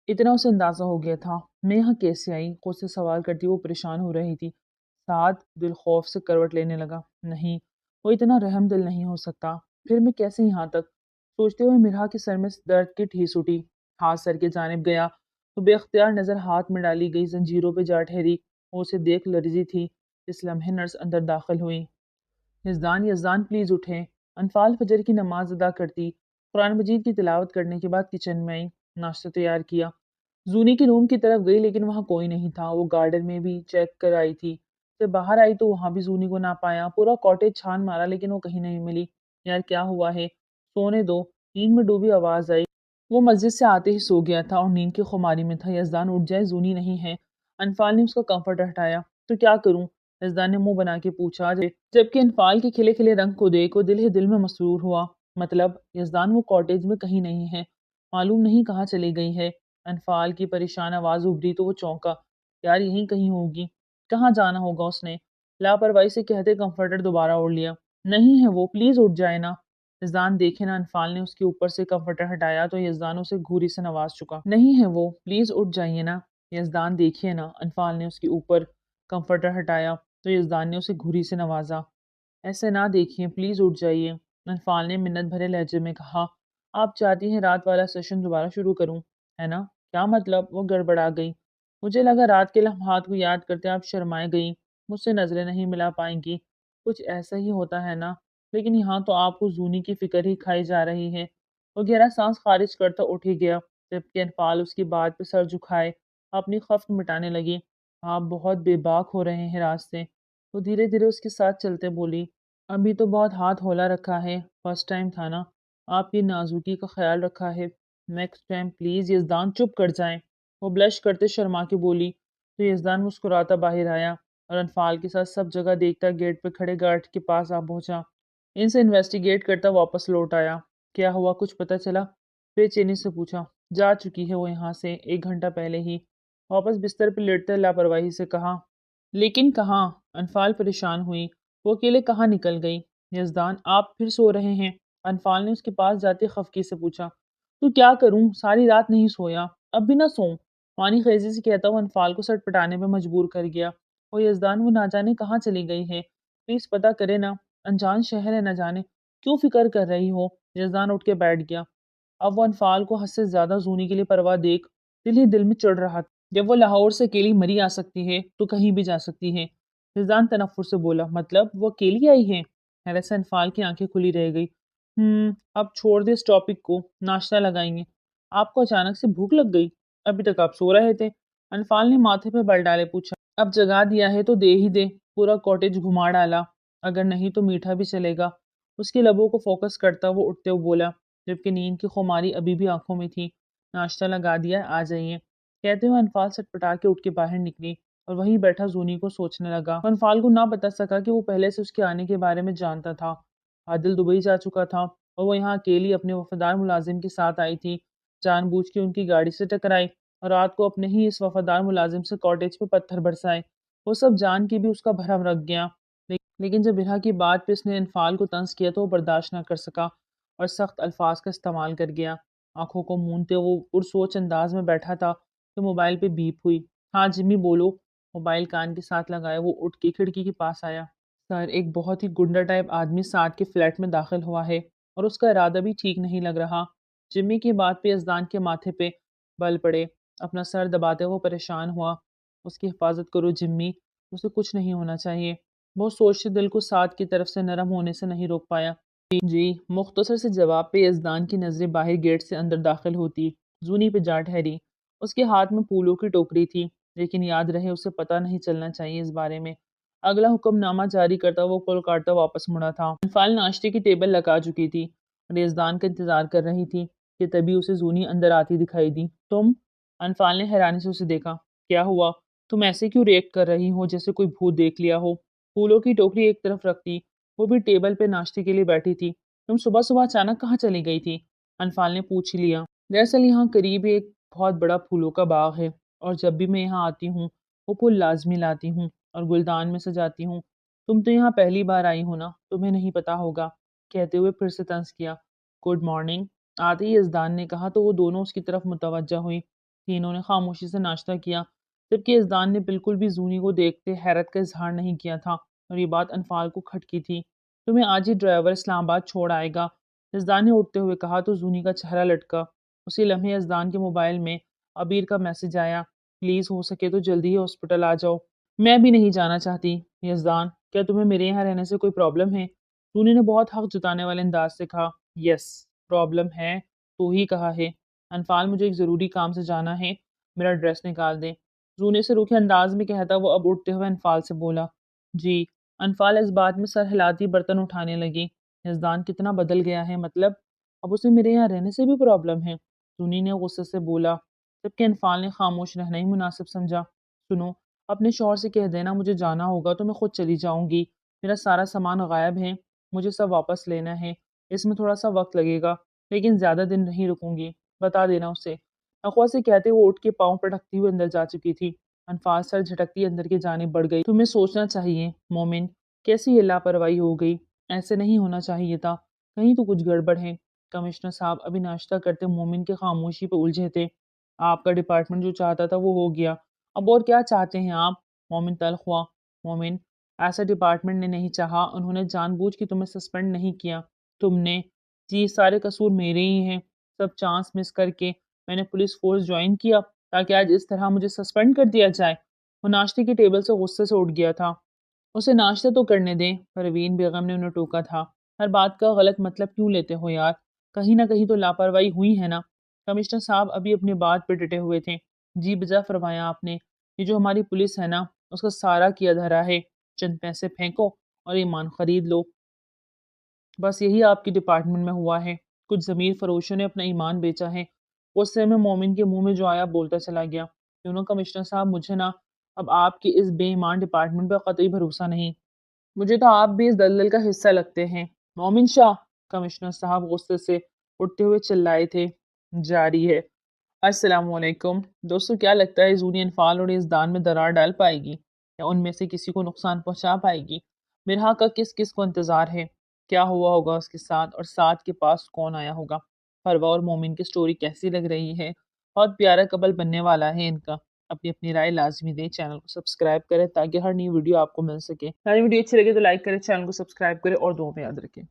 [SPEAKER 1] اتنا اسے اندازہ ہو گیا تھا۔ میں یہاں کیسے آئی؟ خود سے سوال کرتی وہ پریشان ہو رہی تھی۔ سعد دل خوف سے کروٹ لینے لگا۔ نہیں، وہ اتنا رحم دل نہیں ہو سکتا، پھر میں کیسے یہاں تک؟ سوچتے ہوئے مرہا کے سر میں درد کی ٹھیس اٹھی، ہاتھ سر کے جانب گیا تو بے اختیار نظر ہاتھ میں ڈالی گئی زنجیروں پہ جا ٹھہری۔ وہ اسے دیکھ لرزی تھی۔ اس لمحے نرس اندر داخل ہوئی۔ یزدان یزدان پلیز اٹھیں۔ انفال فجر کی نماز ادا کرتی قرآن مجید کی تلاوت کرنے کے بعد کچن میں آئی، ناشتہ تیار کیا۔ زونی کی روم کی طرف گئی لیکن وہاں کوئی نہیں تھا۔ وہ گارڈن میں بھی چیک کر آئی تھی۔ جب باہر آئی تو وہاں بھی زونی کو نہ پایا۔ پورا کاٹیج چھان مارا لیکن وہ کہیں نہیں ملی۔ یار کیا ہوا ہے؟ سونے دو۔ نیند میں ڈوبی آواز آئی۔ وہ مسجد سے آتے ہی سو گیا تھا اور نیند کی خماری میں تھا۔ یزدان اٹھ جائے، زونی نہیں ہے۔ انفال نے اس کا کمفرٹر ہٹایا۔ تو کیا کروں؟ یزدان نے منہ بنا کے پوچھا، جبکہ انفال کے کھلے کھلے رنگ کو دیکھ وہ دل ہی دل میں مسرور ہوا۔ مطلب یزدان وہ کاٹیج میں کہیں نہیں ہے، معلوم نہیں کہاں چلی گئی ہے۔ انفال کی پریشان آواز ابھری تو وہ چونکا۔ یار یہیں کہیں ہوگی، کہاں جانا ہوگا اس نے؟ لاپرواہی سے کہتے کمفرٹر دوبارہ اوڑھ لیا۔ نہیں ہے وہ، پلیز اٹھ جائے نا۔ یزدان دیکھے نا، انفال نے اس کے اوپر سے کمفرٹر ہٹایا تو یزدان اسے گھوری سے نواز چکا۔ نہیں ہے وہ، پلیز اٹھ جائیے نا۔ یزدان دیکھیے نا، انفال نے اس کے اوپر کمفرٹر ہٹایا تو یزدان نے اسے گھوری سے نوازا۔ ایسے نہ دیکھیے، پلیز اٹھ جائیے، انفال نے منت بھرے لہجے میں کہا۔ آپ چاہتی ہیں رات والا سیشن دوبارہ شروع کروں، ہے نا؟ کیا مطلب؟ وہ گڑبڑا گئی۔ مجھے لگا رات کے لمحات کو یاد کرتے آپ شرمائے گئی، مجھ سے نظریں نہیں ملا پائیں گی۔ کچھ ایسا ہی ہوتا ہے نا، لیکن یہاں تو آپ کو زونی کی فکر ہی کھائی جا رہی ہے۔ وہ گہرا سانس خارج کرتا اٹھ ہی گیا، جبکہ انفال اس کی بات پہ سر جھکائے اپنی خفت مٹانے لگی۔ آپ بہت بے باک ہو رہے ہیں راز سے۔ وہ دھیرے دھیرے اس کے ساتھ چلتے بولی۔ ابھی تو بہت ہاتھ ہولا رکھا ہے، فرسٹ ٹائم تھا نا، آپ کی نازکی کا خیال رکھا ہے، نیکسٹ ٹائم پلیز۔ یزدان چپ کر جائیں، وہ بلش کرتے شرما کے بولی تو یزدان مسکراتا باہر آیا اور انفال کے ساتھ سب جگہ دیکھتا گیٹ پہ کھڑے گارڈ کے پاس آ پہنچا۔ ان سے انویسٹیگیٹ کرتا واپس لوٹ آیا۔ کیا ہوا، کچھ پتہ چلا؟ بے چینی سے پوچھا۔ جا چکی ہے وہ یہاں سے 1 گھنٹہ پہلے ہی، واپس بستر پہ لیٹتے لاپرواہی سے کہا۔ لیکن کہاں؟ انفال پریشان ہوئی۔ وہ اکیلے کہاں نکل گئی؟ یزدان آپ پھر سو رہے ہیں؟ انفال نے اس کے پاس جاتے خفگی سے پوچھا۔ تو کیا کروں، ساری رات نہیں سویا، اب بھی نہ سوؤں؟ مانی خیزی سے کہتا وہ انفال کو سٹ پٹانے پہ مجبور کر گیا۔ اور یزدان وہ نہ جانے کہاں چلی گئی ہے، پلیز پتہ کرے نا، انجان شہر ہے، نہ جانے کیوں فکر کر رہی ہو۔ یزدان اٹھ کے بیٹھ گیا۔ اب وہ انفال کو حد سے زیادہ زونی کے لیے پرواہ دیکھ دل ہی دل میں چڑھ رہا تھا۔ جب وہ لاہور سے اکیلی مری آ سکتی ہے تو کہیں بھی جا سکتی ہے۔ یزدان تنفر سے بولا، مطلب وہ اکیلی آئی ہے؟ حیرت سے انفال کی آنکھیں کھلی رہ گئی۔ اب چھوڑ دے اس ٹاپک کو، ناشتہ لگائیں گے۔ آپ کو اچانک سے بھوک لگ گئی؟ ابھی تک آپ سو رہے تھے۔ انفال نے ماتھے پہ بل ڈالے پوچھا۔ اب جگا دیا ہے تو دے ہی دے، پورا کاٹیج گھما ڈالا، اگر نہیں تو میٹھا بھی چلے گا۔ اس کے لبوں کو فوکس کرتا وہ اٹھتے ہوئے بولا، جبکہ نیند کی خماری ابھی بھی آنکھوں میں تھی۔ ناشتہ لگا دیا، آ جائیے۔ کہتے ہوئے انفال سٹ پٹا کے اٹھ کے باہر نکلی اور وہیں بیٹھا زونی کو سوچنے لگا۔ انفال کو نہ بتا سکا کہ وہ پہلے سے اس کے آنے کے بارے میں جانتا تھا۔ عادل دبئی جا چکا تھا اور وہ یہاں اکیلی اپنے وفادار ملازم کے ساتھ آئی تھی، جان بوجھ کے ان کی گاڑی سے ٹکرائی اور رات کو اپنے ہی اس وفادار ملازم سے کاٹیج پہ پتھر برسائے۔ وہ سب جان کے بھی اس کا بھرم رکھ گیا، لیکن جب برہا کی بات پہ اس نے انفال کو طنز کیا تو وہ برداشت نہ کر سکا اور سخت الفاظ کا استعمال کر گیا۔ آنکھوں کو مونتے وہ پرسوچ انداز میں بیٹھا تھا کہ موبائل پہ بیپ ہوئی۔ ہاں جمی بولو۔ موبائل کان کے ساتھ لگائے وہ اٹھ کے کھڑکی کے پاس آیا۔ سر، ایک بہت ہی گنڈا ٹائپ آدمی ساتھ کے فلیٹ میں داخل ہوا ہے اور اس کا ارادہ بھی ٹھیک نہیں لگ رہا۔ جمی کی بات پہ یزدان کے ماتھے پہ بل پڑے، اپنا سر دباتے وہ پریشان ہوا۔ اس کی حفاظت کرو جمی، اسے کچھ نہیں ہونا چاہیے۔ بہت سوچتے دل کو ساتھ کی طرف سے نرم ہونے سے نہیں روک پایا۔ جی، مختصر سے جواب پہ یزدان کی نظریں باہر گیٹ سے اندر داخل ہوتی زونی پہ جا ٹھہری۔ اس کے ہاتھ میں پھولوں کی ٹوکری تھی، لیکن یاد رہے اسے پتہ نہیں چلنا چاہیے اس بارے میں۔ اگلا حکم نامہ جاری کرتا وہ کول کاٹتا واپس مڑا تھا۔ انفال ناشتے کی ٹیبل لگا چکی تھی اور یزدان کا انتظار کر رہی تھی کہ تبھی اسے زونی اندر آتی دکھائی دی۔ تم؟ انفال نے حیرانی سے اسے دیکھا۔ کیا ہوا؟ تم ایسے کیوں ریئیکٹ کر رہی ہو جیسے کوئی بھوت دیکھ لیا ہو؟ پھولوں کی ٹوکری ایک طرف رکھتی وہ بھی ٹیبل پہ ناشتے کے لیے بیٹھی تھی۔ تم صبح صبح اچانک کہاں چلی گئی تھی؟ انفال نے پوچھ لیا۔ دراصل یہاں قریب ایک بہت بڑا پھولوں کا باغ ہے اور جب بھی میں یہاں آتی ہوں وہ پھول لازمی لاتی ہوں اور گلدان میں سجاتی ہوں۔ تم تو یہاں پہلی بار آئی ہو نا، تمہیں نہیں پتا ہوگا، کہتے ہوئے پھر سے طنز کیا۔ گڈ مارننگ، آتے ہی یزدان نے کہا تو وہ دونوں اس کی طرف متوجہ ہوئی۔ تینوں نے خاموشی سے ناشتہ کیا، جبکہ یزدان نے بالکل بھی زونی کو دیکھتے حیرت کا اظہار نہیں کیا تھا اور یہ بات انفال کو کھٹکی تھی۔ تمہیں آج ہی ڈرائیور اسلام آباد چھوڑ آئے گا، یزدان نے اٹھتے ہوئے کہا تو زونی کا چہرہ لٹکا۔ اسی لمحے یزدان کے موبائل میں عبیر کا میسج آیا، پلیز ہو سکے تو جلدی ہی ہاسپٹل آ جاؤ۔ میں بھی نہیں جانا چاہتی۔ یزدان، کیا تمہیں میرے یہاں رہنے سے کوئی پرابلم ہے؟ زونی نے بہت حق جتانے والے انداز سے کہا، یس، پرابلم ہے تو ہی کہا ہے۔ انفال، مجھے ایک ضروری کام سے جانا ہے، میرا ڈریس نکال دیں۔ رونے سے روکھے انداز میں کہتا وہ اب اٹھتے ہوئے انفال سے بولا، جی۔ انفال اس بات میں سر ہلاتی برتن اٹھانے لگی، یزدان کتنا بدل گیا ہے، مطلب اب اسے میرے یہاں رہنے سے بھی پرابلم ہے؟ رونی نے غصے سے بولا، جبکہ انفال نے خاموش رہنا ہی مناسب سمجھا۔ سنو، اپنے شوہر سے کہہ دینا مجھے جانا ہوگا تو میں خود چلی جاؤں گی، میرا سارا سامان غائب ہے، مجھے سب واپس لینا ہے، اس میں تھوڑا سا وقت لگے گا لیکن زیادہ دن نہیں رکوں گی، بتا دینا اسے۔ نخوا سے کہتے وہ اٹھ کے پاؤں پٹکتی ہوئے اندر جا چکی تھی۔ انفال سر جھٹکتی اندر کی جانب بڑھ گئی۔ تمہیں سوچنا چاہیے مومن، کیسی یہ لاپرواہی ہو گئی، ایسے نہیں ہونا چاہیے تھا، کہیں تو کچھ گڑبڑ ہے۔ کمشنر صاحب ابھی ناشتہ کرتے مومن کے خاموشی پہ الجھے تھے۔ آپ کا ڈپارٹمنٹ جو چاہتا تھا وہ ہو گیا، اب اور کیا چاہتے ہیں آپ؟ مومن تلخ ہوا۔ مومن، ایسا ڈپارٹمنٹ نے نہیں چاہا، انہوں نے جان بوجھ کے تمہیں سسپینڈ نہیں کیا، تم نے، جی سارے قصور میرے ہی ہیں، سب چانس مس کر کے میں نے پولیس فورس جوائن کیا تاکہ آج اس طرح مجھے سسپینڈ کر دیا جائے۔ وہ ناشتے کی ٹیبل سے غصے سے اٹھ گیا تھا۔ اسے ناشتہ تو کرنے دیں، پروین بیگم نے انہیں ٹوکا تھا۔ ہر بات کا غلط مطلب کیوں لیتے ہو یار، کہیں نہ کہیں تو لاپرواہی ہوئی ہے نا۔ کمشنر صاحب ابھی اپنی بات پہ ڈٹے ہوئے تھے۔ جی بجا فرمایا آپ نے، یہ جو ہماری پولیس ہے نا، اس کا سارا کیا دھرا ہے، چند پیسے پھینکو اور ایمان خرید لو، بس یہی آپ کی ڈپارٹمنٹ میں ہوا ہے۔ کچھ ضمیر فروشوں نے اپنا ایمان بیچا ہے۔ غصے میں مومن کے منہ میں جو آیا بولتا چلا گیا، کیوں کمشنر صاحب مجھے نا اب آپ کی اس بے ایمان ڈپارٹمنٹ پہ قطعی بھروسہ نہیں، مجھے تو آپ بھی اس دلدل کا حصہ لگتے ہیں۔ مومن شاہ، کمشنر صاحب غصے سے اٹھتے ہوئے چلائے تھے، جاری ہے۔ السلام علیکم دوستو، کیا لگتا ہے زونی انفال اور اس دان میں درار ڈال پائے گی یا ان میں سے کسی کو نقصان پہنچا پائے گی؟ مرحا کا کس کس کو انتظار ہے؟ کیا ہوا ہوگا اس کے ساتھ اور ساتھ کے پاس کون آیا ہوگا؟ فروا اور مومن کی سٹوری کیسی لگ رہی ہے؟ بہت پیارا کپل بننے والا ہے ان کا۔ اپنی اپنی رائے لازمی دیں، چینل کو سبسکرائب کریں تاکہ ہر نئی ویڈیو آپ کو مل سکے۔ ہماری ویڈیو اچھی لگے تو لائک کریں، چینل کو سبسکرائب کریں اور دعاؤں میں یاد رکھیں۔